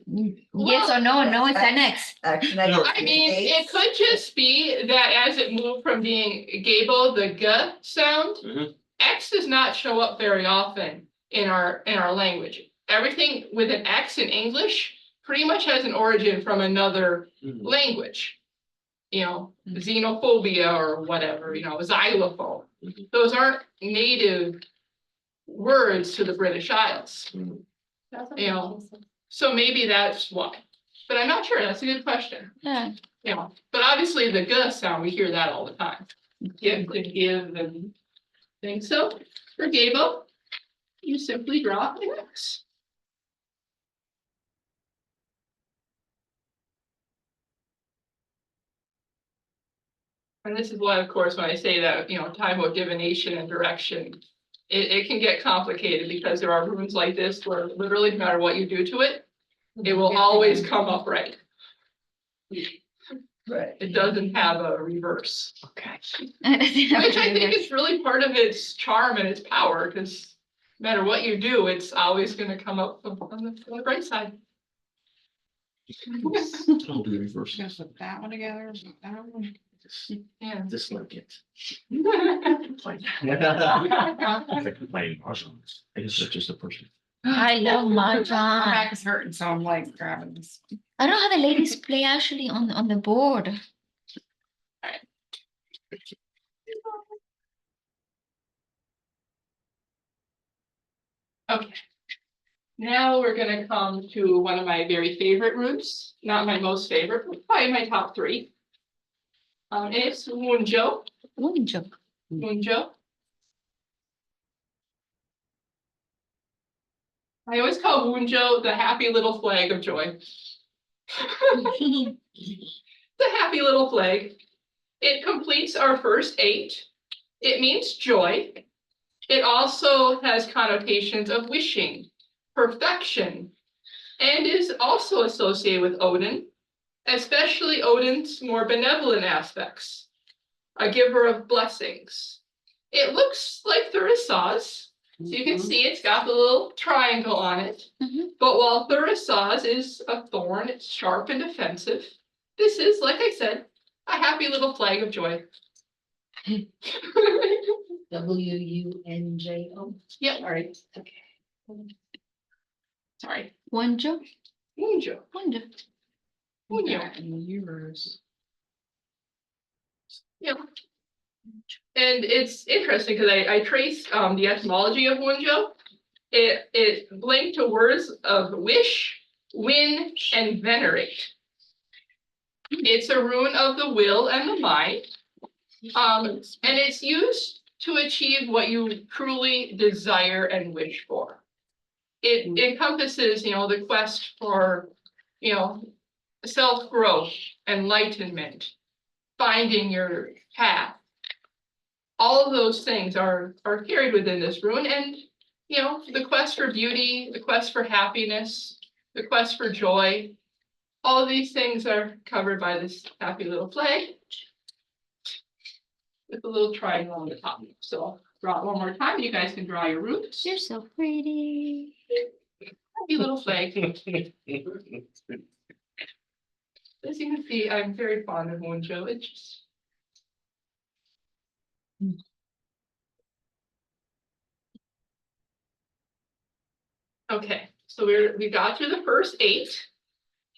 yes or no, no, it's an X. Action. I mean, it could just be that as it moved from being Gabo, the G sound, Mhm. X does not show up very often in our language. Everything with an X in English pretty much has an origin from another language. You know, xenophobia or whatever, you know, xylophone. Those aren't native words to the British Isles. You know, so maybe that's why. But I'm not sure. That's a good question. Yeah. You know, but obviously the G sound, we hear that all the time. Give and give and things. So for Gabo, you simply draw an X. And this is why, of course, when I say that, you know, time of divination and direction, it can get complicated because there are runes like this where literally no matter what you do to it, it will always come up right. Right. It doesn't have a reverse. Okay. Which I think is really part of its charm and its power, because no matter what you do, it's always gonna come up on the right side. I'll do the reverse. Gonna put that one together, that one. Yeah. Dislike it. Like playing puzzles. I guess that's just a person. I love My mahjong. back is hurting, so I'm like grabbing this. I don't know how the ladies play actually on the board. Okay. Now we're gonna come to one of my very favorite routes, not my most favorite, but probably my top three. It's Wunjo. Wunjo. Wunjo. I always call Wunjo the happy little flag of joy. The happy little flag. It completes our first 8. It means joy. It also has connotations of wishing, perfection, and is also associated with Odin, especially Odin's more benevolent aspects, a giver of blessings. It looks like Thurisaz. So you can see it's got the little triangle on it. Mhm. But while Thurisaz is a thorn, it's sharp and offensive. This is, like I said, a happy little flag of joy. WUNJO. Yeah, All right, okay. sorry. Wunjo. Wunjo. Wunjo. Wunjo. And yours. Yeah. And it's interesting because I traced the etymology of Wunjo. It linked to words of wish, win, and venerate. It's a rune of the will and the mind. And it's used to achieve what you truly desire and wish for. It encompasses, the quest for, self-growth, enlightenment, finding your path. All of those things are carried within this rune, and the quest for beauty, the quest for happiness, the quest for joy, all of these things are covered by this happy little flag with a little triangle on the top. So I'll draw it one more time. You guys can draw your roots. You're so pretty. Happy little flag. As you can see, I'm very fond of Wunjo. It's just okay. So we got through the first 8.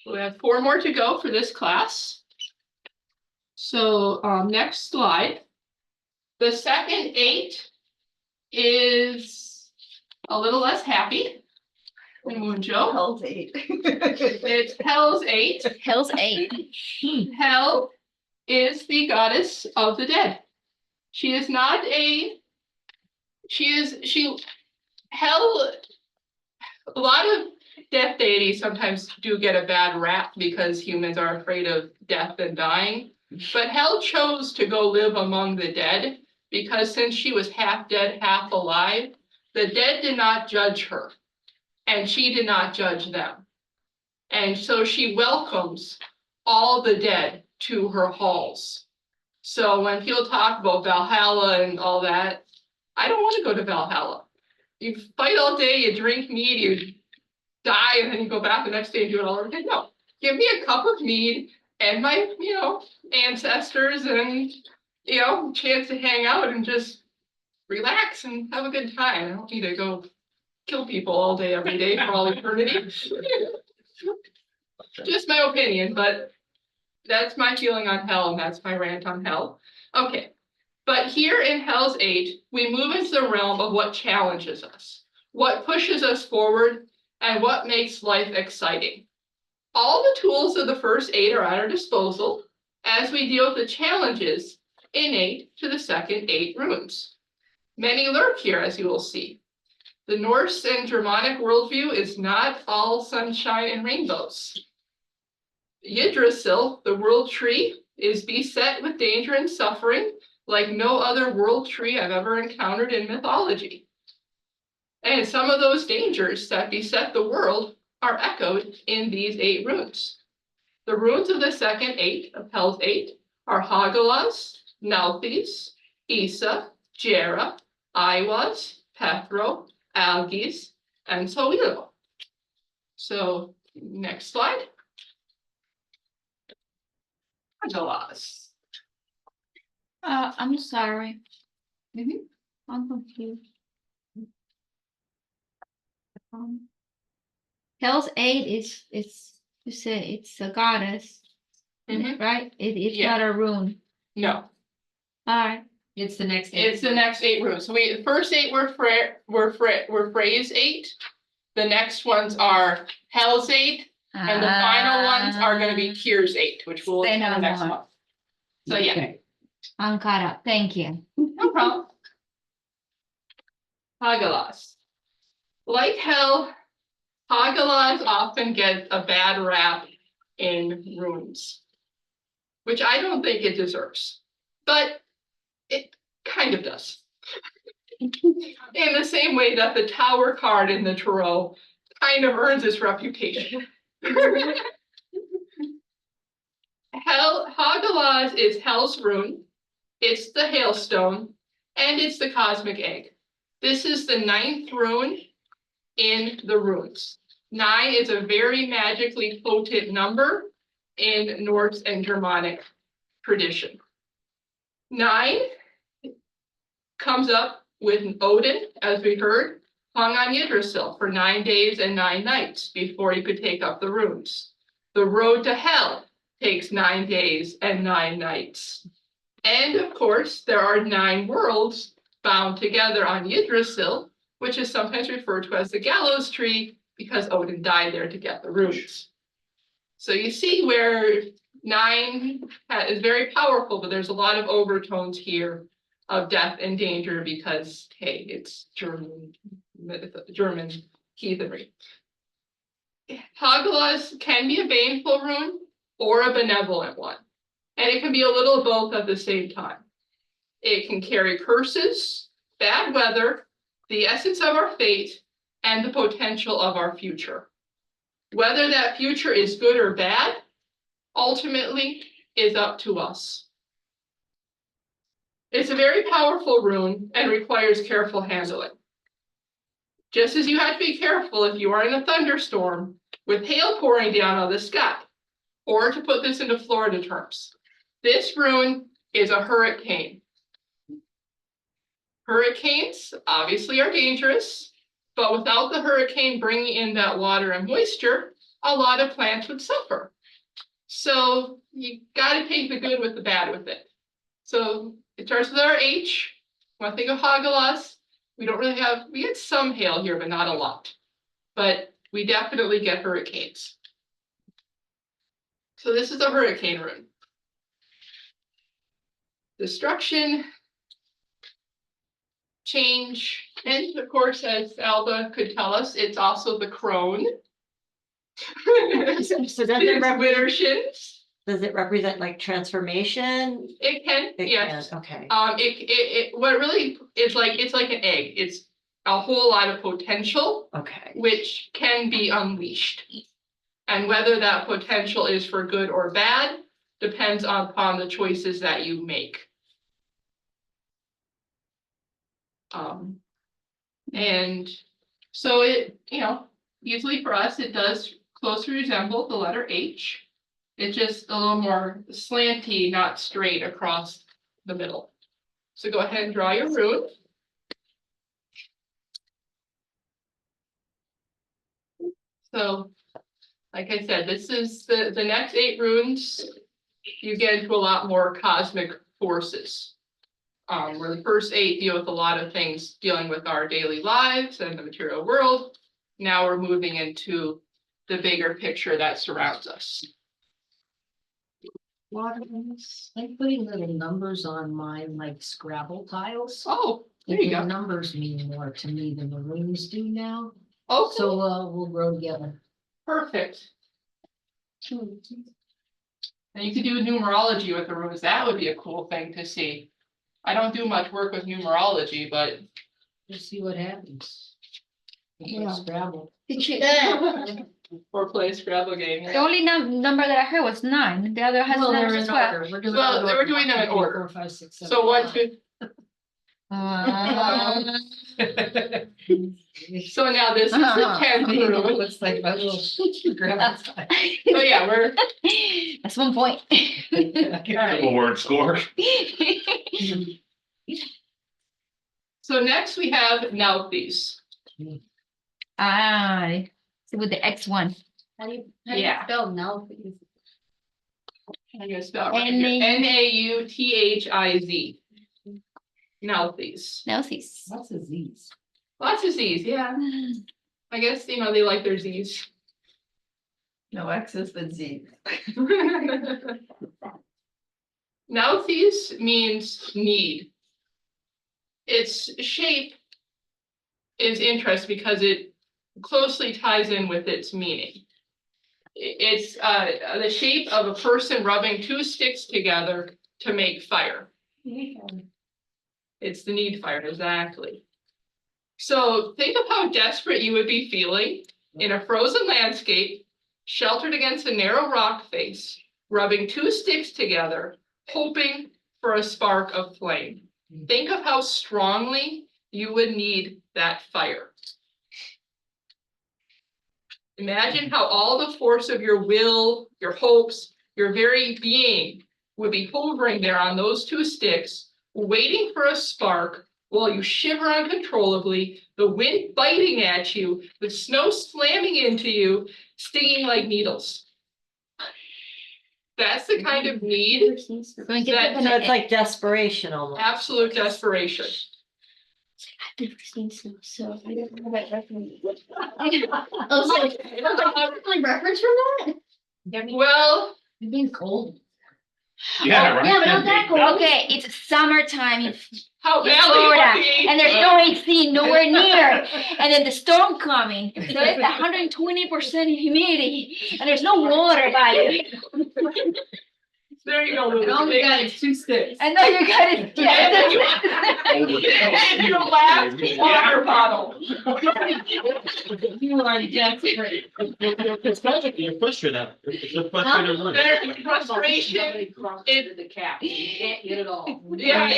We have 4 more to go for this class. So next slide. The second 8 is a little less happy than Wunjo. Hell's 8. It's Hell's 8. Hell's 8. Hel is the goddess of the dead. She is not a, Hel, a lot of death deities sometimes do get a bad rap because humans are afraid of death and dying. But Hel chose to go live among the dead because since she was half dead, half alive, the dead did not judge her and she did not judge them. And so she welcomes all the dead to her halls. So when people talk about Valhalla and all that, I don't want to go to Valhalla. You fight all day, you drink mead, you die, and then you go back the next day and do it all over again. No, give me a cup of mead and my, ancestors and, chance to hang out and just relax and have a good time. I don't need to go kill people all day, every day for all eternity. Just my opinion, but that's my feeling on Hel, and that's my rant on Hel. Okay, but here in Hell's 8, we move into the realm of what challenges us, what pushes us forward, and what makes life exciting. All the tools of the first 8 are at our disposal as we deal with the challenges innate to the second 8 runes. Many lurk here, as you will see. The Norse and Germanic worldview is not all sunshine and rainbows. Yggdrasil, the world tree, is beset with danger and suffering like no other world tree I've ever encountered in mythology. And some of those dangers that beset the world are echoed in these 8 runes. The runes of the second 8 of Hell's 8 are Hagalaz, Nauthiz, Isa, Jera, Iwaz, Pethro, Algiz, and Soilo. So next slide. Hagelas. I'm sorry. Mhm. I'm confused. Hell's Aid is, you say it's a goddess, Mhm. right? It's Yeah. not a rune. No, Alright, It's the next. it's the next 8 runes. So the first 8 were phrase 8. The next ones are Hell's 8, and the final ones are gonna be Kier's 8, which we'll Say attend no next more. month. So yeah, I'm caught up, thank you. no problem. Hagelas. Like hell, Hagelas often get a bad rap in runes, which I don't think it deserves, but it kind of does. In the same way that the Tower card in the Tarot kind of earns its reputation. Hagelas is Hell's rune, it's the hailstone, and it's the cosmic egg. This is the 9th rune in the runes. 9 is a very magically potent number in Norse and Germanic tradition. 9 comes up with Odin, as we heard, hung on Yggdrasil for 9 days and 9 nights before he could take up the runes. The road to hell takes 9 days and 9 nights. And of course, there are 9 worlds bound together on Yggdrasil, which is sometimes referred to as the gallows tree because Odin died there to get the runes. So you see where 9 is very powerful, but there's a lot of overtones here of death and danger because, hey, it's German heathenry. Hagelas can be a baneful rune or a benevolent one, and it can be a little of both at the same time. It can carry curses, bad weather, the essence of our fate, and the potential of our future. Whether that future is good or bad, ultimately is up to us. It's a very powerful rune and requires careful handling. Just as you have to be careful if you are in a thunderstorm with hail pouring down out of the sky, or to put this into Florida terms, this rune is a hurricane. Hurricanes obviously are dangerous, but without the hurricane bringing in that water and moisture, a lot of plants would suffer. So you got to take the good with the bad with it. So it starts with our H. When I think of Hagelas, we get some hail here, but not a lot. But we definitely get hurricanes. So this is a hurricane rune. Destruction, change, and of course, as Alba could tell us, it's also the crone. So does it It's represent, Widdershins. does it represent like transformation? It can, It yes. can, okay. What really is like, it's like an egg. It's a whole lot of potential, Okay. which can be unleashed. And whether that potential is for good or bad depends upon the choices that you make. And so it, usually for us, it does closely resemble the letter H. It's just a little more slanty, not straight across the middle. So go ahead and draw your rune. So, like I said, this is the next 8 runes. You get into a lot more cosmic forces. Where the first 8 deal with a lot of things dealing with our daily lives and the material world. Now we're moving into the bigger picture that surrounds us. I'm putting little numbers on my like Scrabble tiles. Oh, there you The go. numbers mean more to me than the runes do now. Okay, So we'll grow together. perfect. And you could do numerology with the runes. That would be a cool thing to see. I don't do much work with numerology, but We'll see what happens. Yeah. Scrabble. or play a Scrabble game. The only number that I heard was 9, the other has Well, they're numbers in as well. order. We're doing Well, it in we're doing them in 1, 2, 3, order. 4, 5, 6, 7, So 1, 8, 2, So now this is the 10th room. Looks like my little grandma's. So yeah, we're, That's 1 point. Triple word score. so next we have Nauthies. Ah, so with the X1. How do you Yeah. spell now? I'm gonna spell it right here. Nauthiz. Nauthies. Now these. What's a Z's? Lots of Z's, yeah. I guess, you know, they like their Z's. No X's but Z. Nauthies means need. Its shape is interesting because it closely ties in with its meaning. It's the shape of a person rubbing two sticks together to make fire. It's the need fire, exactly. So think of how desperate you would be feeling in a frozen landscape, sheltered against a narrow rock face, rubbing two sticks together, hoping for a spark of flame. Think of how strongly you would need that fire. Imagine how all the force of your will, your hopes, your very being would be hovering there on those two sticks, waiting for a spark while you shiver uncontrollably, the wind biting at you, the snow slamming into you, stinging like needles. That's the kind of need, So we get That- the- So it's like desperation almost. absolute desperation. I've never seen snow, so I don't know that reference. I was like, reference from that? Well, It being cold. Yeah, right. Yeah, but not that cold. Okay, it's summertime in how badly Florida, you would be. and there's no AC nowhere near, and then the storm coming, so it's 120% humidity, and there's no water by you. There you go. And all you got is 2 sticks. I know you got it. And your last water bottle. You are desperate. You're frustrated. It's a frustrated look. There's frustration. It the cap. You can't get it all. Yeah,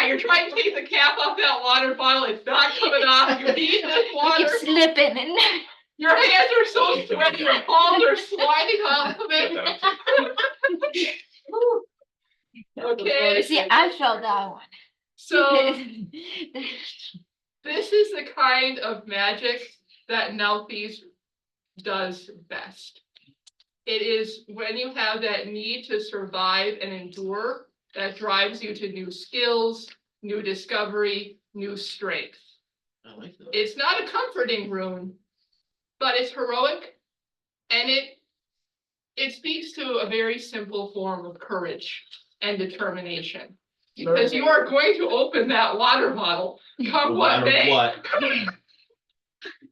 you're trying to take the cap off that water bottle. It's not coming off. You need this You water. keep slipping, and Your hands are so sweaty. Your palms are sliding off of it. Okay, see, I felt that one. so this is the kind of magic that Nauthies does best. It is when you have that need to survive and endure that drives you to new skills, new discovery, new strength. I like that. It's not a comforting rune, but it's heroic, and it speaks to a very simple form of courage and determination. Because you are going to open that water bottle, come No what matter may. what.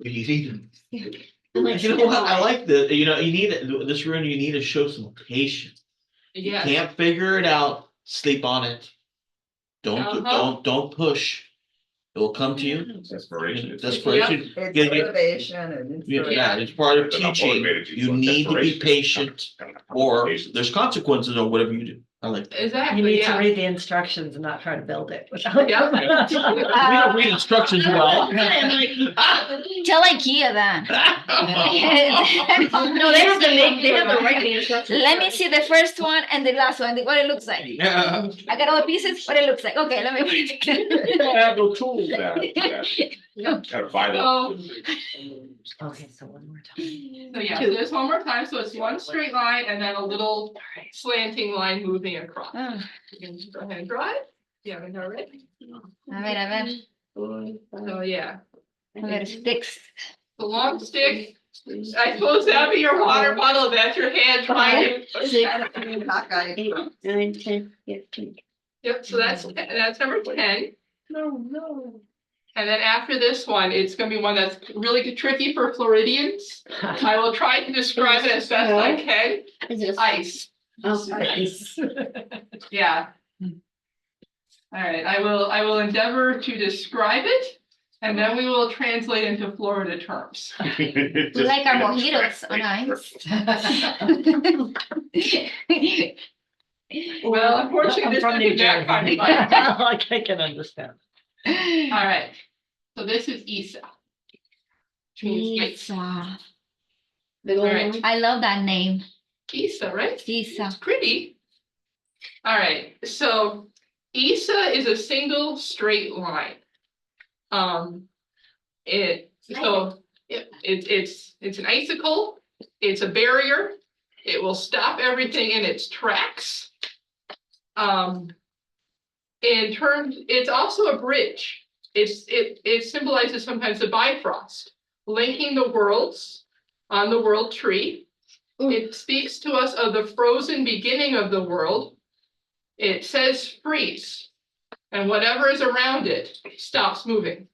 You need You know what, I like the, you know, you need, this rune, you need to show some patience. You Yes. can't figure it out, sleep on it. Don't push. It will come to you. Desperation. Desperation. It's Yeah, yeah. motivation and. Yeah, it's part of They're not teaching. motivated to, You so need to be desperation. patient, or there's consequences on whatever you do. I like that. You Exactly, need to yeah. read the instructions and not try to build it. Yeah. We don't read instructions well. Tell IKEA that. No, they have the right instructions. Let me see the first one and the last one, what it looks like. Yeah. I got all the pieces, what it looks like. Okay, let me put it together. I have no tools. Gotta buy So, them. Okay, so one more time. so yeah, so there's one more time, so it's one straight line and then a little slanting line moving across. Oh, You can go ahead and draw it. You haven't already? a ver. So yeah, A ver, sticks. the long stick, I suppose that'd be your water bottle, that's your hand trying to. Cockeyed. 8, 9, 10, 15. Yep, so that's number 10. No. And then after this one, it's gonna be one that's really tricky for Floridians. I will try to describe it as best I can. Is it Ice, Nice. yeah. All right, I will endeavor to describe it, and then we will translate into Florida terms. We like our mojitos on ice. Well, unfortunately, I'm this from is New back on Jersey. my. Like, I can understand. All right, so this is Isa. Which means ice. Isa. Big old Right. one. I love that name. Isa, right? Isa. It's pretty. All right, so Isa is a single straight line. It's an icicle, it's a barrier, it will stop everything in its tracks. In terms, it's also a bridge. It symbolizes sometimes the Bifrost, linking the worlds on the world tree. It speaks to us of the frozen beginning of the world. It says freeze, and whatever is around it stops moving.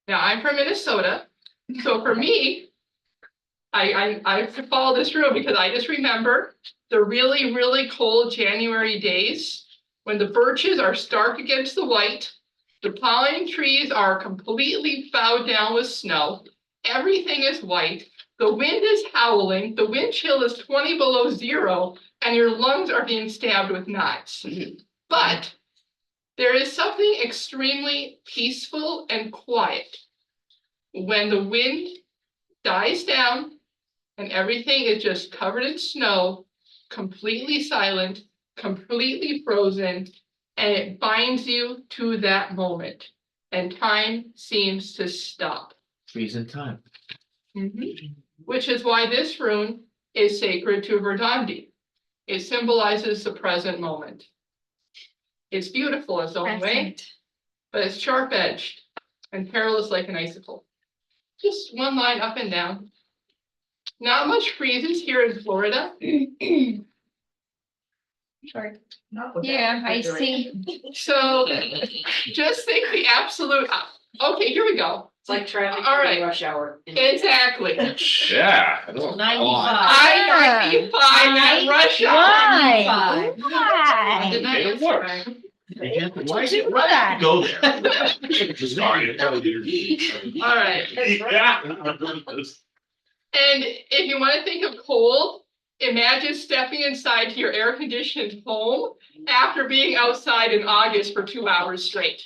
Now, I'm from Minnesota, so for me, I follow this rule because I just remember the really, really cold January days when the birches are stark against the white, the pine trees are completely bowed down with snow, everything is white, the wind is howling, the wind chill is 20 below zero, and your lungs are being stabbed with knives. But there is something extremely peaceful and quiet when the wind dies down and everything is just covered in snow, completely silent, completely frozen, and it binds you to that moment. And time seems to stop. Freeze in time. Which is why this rune is sacred to Verdandi. It symbolizes the present moment. It's beautiful in its own way, Present. but it's sharp-edged and perilous like an icicle. Just one line up and down. Not much freezes here in Florida. Sorry. Yeah, I see. So just think the absolute, okay, here we go. It's like traffic All in right. rush hour. Exactly. Yeah. I know. 95. I-95 at rush hour. Why? It works. Why did you go there? Sorry to tell you. All right. Yeah. And if you want to think of cold, imagine stepping inside to your air-conditioned home after being outside in August for 2 hours straight.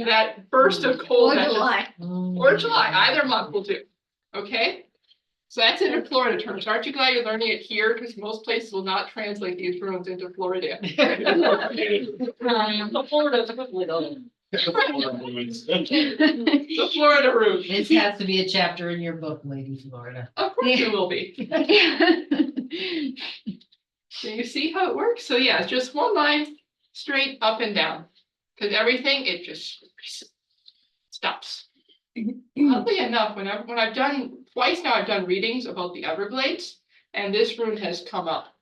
That burst of cold. Or that just- July. Or July, either month will do. Okay? So that's it in Florida terms. Aren't you glad you're learning it here? Because most places will not translate these runes into Florida. Florida's equivalent of. The Florida rune. This has to be a chapter in your book, Lady Florida. Of course it will be. So you see how it works? So yeah, it's just one line straight up and down. Because everything, it just stops. Oddly enough, when I've done, twice now I've done readings about the Everglades, and this rune has come up.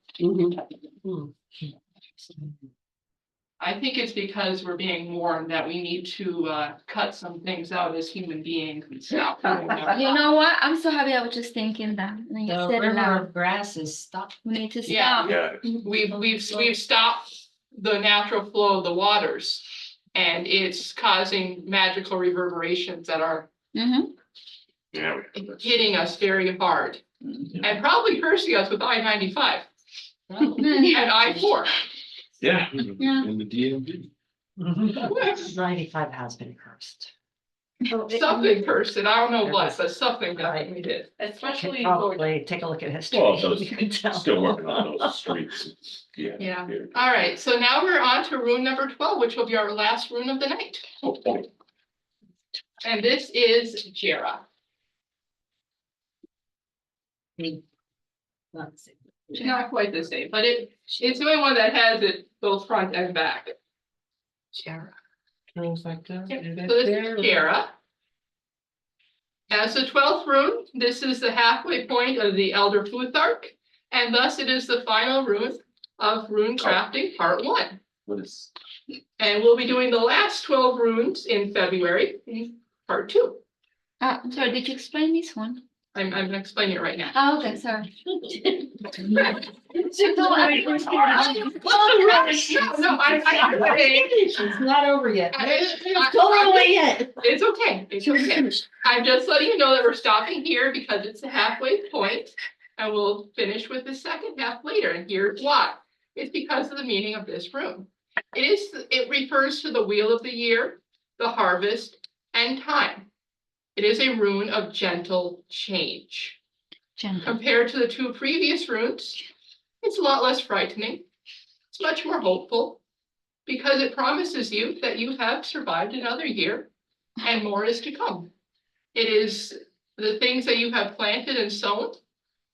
I think it's because we're being warned that we need to cut some things out as human beings and stop doing them. You know what? I'm so happy I was just thinking that. And you The said it river out. of grass is stopped. We need to Yeah. stop. Yeah. We've stopped the natural flow of the waters, and it's causing magical reverberations that are Mhm. Yeah. hitting us very hard and probably cursing us with I-95 Mm. and I-4. Yeah. Yeah. In the DMV. 95 has been cursed. Something cursed it. I don't know what, but something definitely did. Can Especially probably take a look at history. Well, those, You can tell. still working on those streets. Yeah. Yeah. All right, so now we're on to rune number 12, which will be our last rune of the night. Oh, And this is Jera. Not quite the same, but it's the only one that has it both front and back. Jera. So this is Jera. As the 12th rune, this is the halfway point of the Elder Futhark, and thus it is the final rune of rune crafting part 1. what is? And we'll be doing the last 12 runes in February, in part 2. Sorry, did you explain this one? I'm gonna explain it right now. Oh, okay, sorry. No, I It's not over yet. totally yet. It's okay, it's okay. I'm just letting you know that we're stopping here because it's the halfway point, and we'll finish with the second half later, and here's why. It's because of the meaning of this rune. It refers to the wheel of the year, the harvest, and time. It is a rune of gentle change. Gentle. Compared to the two previous runes, it's a lot less frightening. It's much more hopeful because it promises you that you have survived another year and more is to come. It is the things that you have planted and sown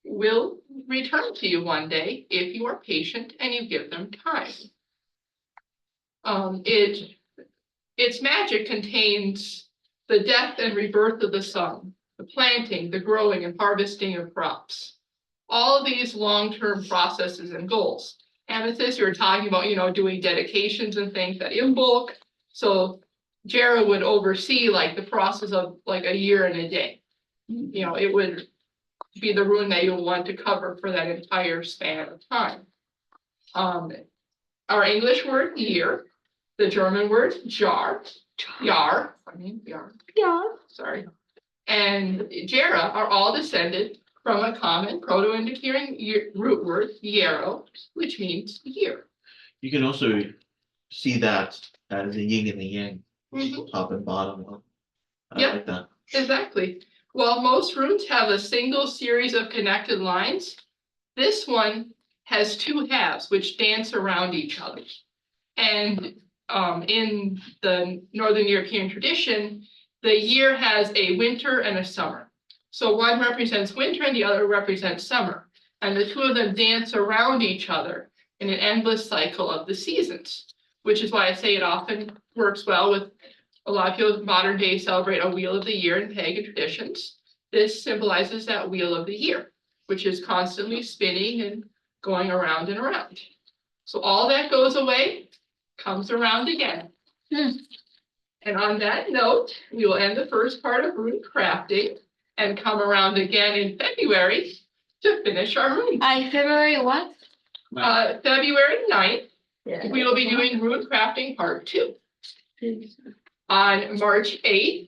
will return to you one day if you are patient and you give them time. Its magic contains the death and rebirth of the sun, the planting, the growing and harvesting of crops. All of these long-term processes and goals. Amethyst, you were talking about, doing dedications and things at Imbolc. So Jera would oversee like the process of like a year and a day. It would be the rune that you'll want to cover for that entire span of time. Our English word year, the German word Jahr, sorry, and Jera are all descended from a common Proto-Indo-Aryan root word, yarrow, which means year. You can also see that as a yin and a yang, Mhm. top and bottom. I Yeah. like that. Exactly. While most runes have a single series of connected lines, this one has two halves which dance around each other. And in the Northern European tradition, the year has a winter and a summer. So one represents winter and the other represents summer. And the two of them dance around each other in an endless cycle of the seasons, which is why I say it often works well with a lot of people in modern day celebrate a wheel of the year in pagan traditions. This symbolizes that wheel of the year, which is constantly spinning and going around and around. So all that goes away, comes around again. And on that note, we will end the first part of rune crafting and come around again in February to finish our runes. February what? February 9th, Yeah. we will be doing rune crafting part 2. On March 8th,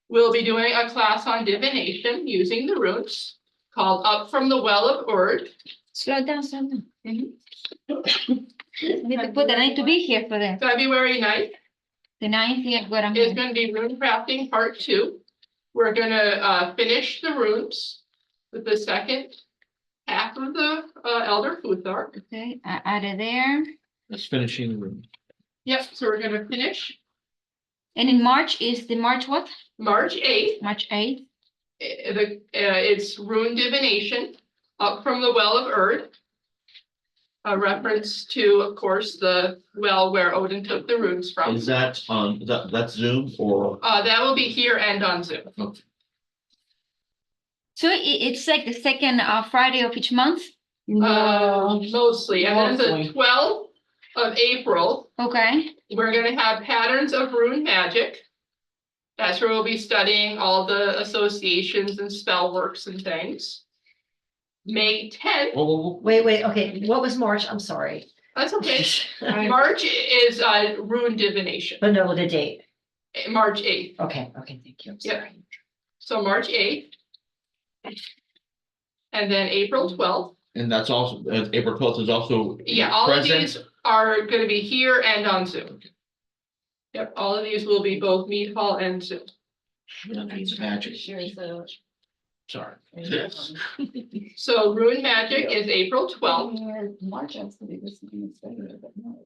we'll be doing a class on divination using the runes called Up from the Well of Erd. Slow down, slow down. Need to put, I need to be here for that. February 9th The 9th, yeah, good, I'm is here. going to be rune crafting part 2. We're going to finish the runes with the second half of the Elder Futhark. Okay, I added there. That's finishing the room. Yep, so we're going to finish And in March is the March what? March 8th. March 8th. It's rune divination, Up from the Well of Erd. A reference to, of course, the well where Odin took the runes from. Is that on, that's Zoom or? That will be here and on Zoom. So it's like the second Friday of each month? Mostly, and then Mostly. the 12th of April, Okay, we're gonna have patterns of rune magic. That's where we'll be studying all the associations and spell works and things. May 10th, Oh, Wait, okay, what was March? I'm sorry. that's okay. March is rune divination, But no, the date. March 8th. Okay, thank you. I'm Yep. sorry. So March 8th. And then April 12th. and that's also, April 12th is also. Yeah, all of present? these are gonna be here and on Zoom. Yep, all of these will be both Mead Hall and Zoom. It's magic. Sorry. So rune magic is April 12th. March has to be this thing, but no.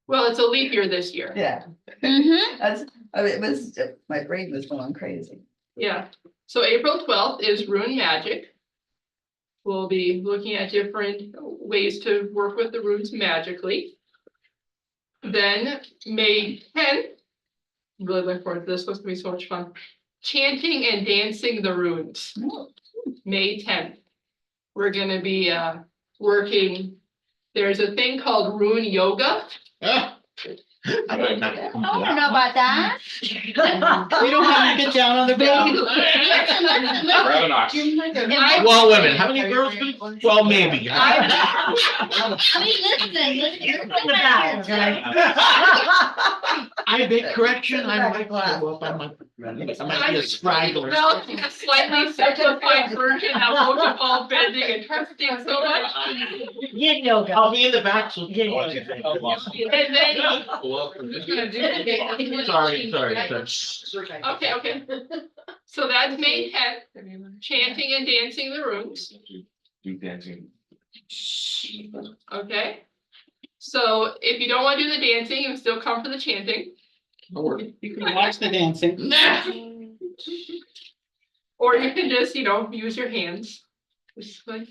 Well, it's a leap year this year. Yeah, mm-hmm. it was, my brain was going crazy. Yeah, so April 12th is rune magic. We'll be looking at different ways to work with the runes magically. Then May 10th, I'm really looking forward to this, it's gonna be so much fun. Chanting and dancing the runes, May 10th. We're gonna be working, there's a thing called rune yoga. Ah, I like that. I don't know about that. We don't have to get down on the ground. Rather not. Well, women, how many girls? Well, maybe. I mean, listen. I make correction, I might show up, I might be a straggler. Well, a slightly simplified version of multiple bending and twisting so much. Yin yoga. I'll be in the back, so. Yin yoga. And then. Sorry. Okay. So that's May 10th, chanting and dancing the runes, Do dancing. okay? So if you don't want to do the dancing, you can still come for the chanting. You can watch the dancing. Or you can just, use your hands. Just like,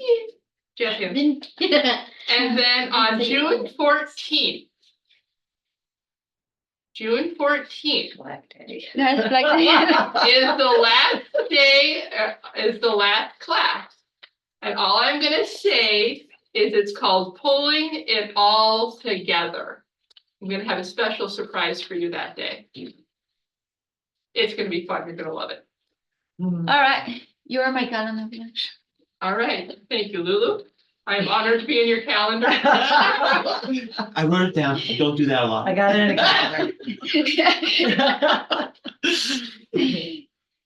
jazz hands. And then on June 14th. June 14th That's like, is the last day, is the last class. And all I'm gonna say is it's called Pulling It All Together. I'm gonna have a special surprise for you that day. It's gonna be fun, you're gonna love it. all right, you are my calendar. All right, thank you, Lulu. I'm honored to be in your calendar. I wrote it down, don't do that a lot. I got it in a calendar.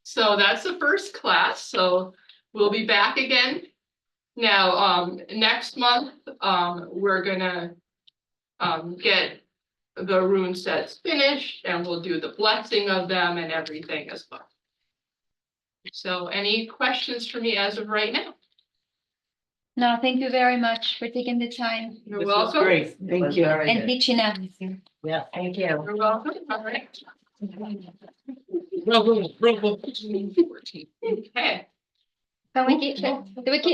So that's the first class, so we'll be back again. Now, next month, we're gonna get the rune sets finished and we'll do the blessing of them and everything as well. So any questions for me as of right now? No, thank you very much for taking the time You're This was welcome. great. Thank you. and teaching us. Yeah, thank you. You're welcome. All right. Okay. Can we keep,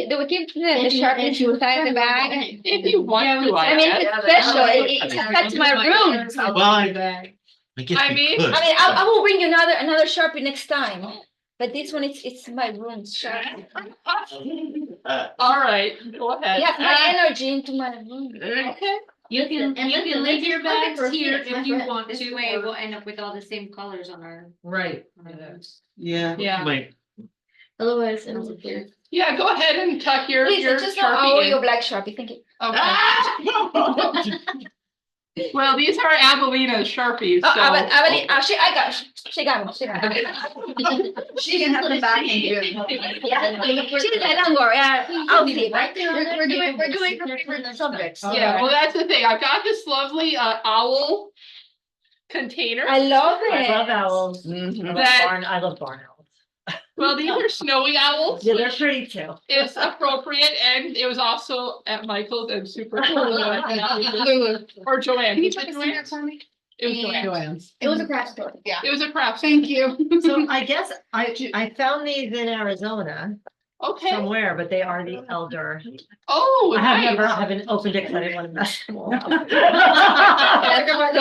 do we keep the sharpness inside the bag? If you want to, I mean, guess. it's special, it affects my room. Well, I guess I we mean- could. I mean, I will bring you another Sharpie next time, but this one, it's my room. Sharpie. All right, go It ahead. has my energy into my room. Okay. You can leave your bags here if you want This to. way we'll end up with all the same colors on our. Right. Yeah. Yeah. Like, Otherwise, it'll appear. Yeah, go ahead and tuck your Please, just not all Sharpie in. your black Sharpie, thank you. Okay. Well, these are Avelina's Sharpies, Oh, so. Evelyn, she got me. She can have the back and you. Yeah, she did, don't worry, I'll see it. Right there. We're doing her favorite subjects. Yeah, well, that's the thing. I've got this lovely owl container. I love it. I love owls. I love barn owls. Well, these are snowy owls. Yeah, they're pretty too. It's appropriate, and it was also at Michael's and super cool. Or Joanne. Can you Was it put this in Joanne? there for me? It was Joanne. Joanne's. It was a craft store. Yeah. It was a craft. Thank you. So I guess I found these in Arizona Okay. somewhere, but they are the elder. Oh, I nice. haven't opened it because I didn't want to mess them all up. I'm going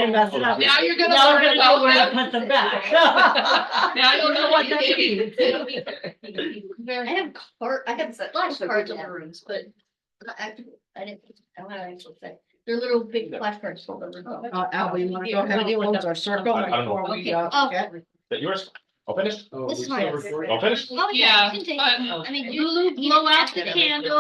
to mess it up. Now you're gonna Now I'm learn gonna know about where to them. put them back. Now you know what that means. I have flashcards of rooms, but I didn't, I don't know what I should say. They're little big flashcards full of rooms. Albie, you wanna go ahead and close our circle I don't know. before we Oh. get? Is that yours? All finished? This is mine. All finished? Oh, Yeah, you can take but- it. I mean, Lulu, blow out the candle.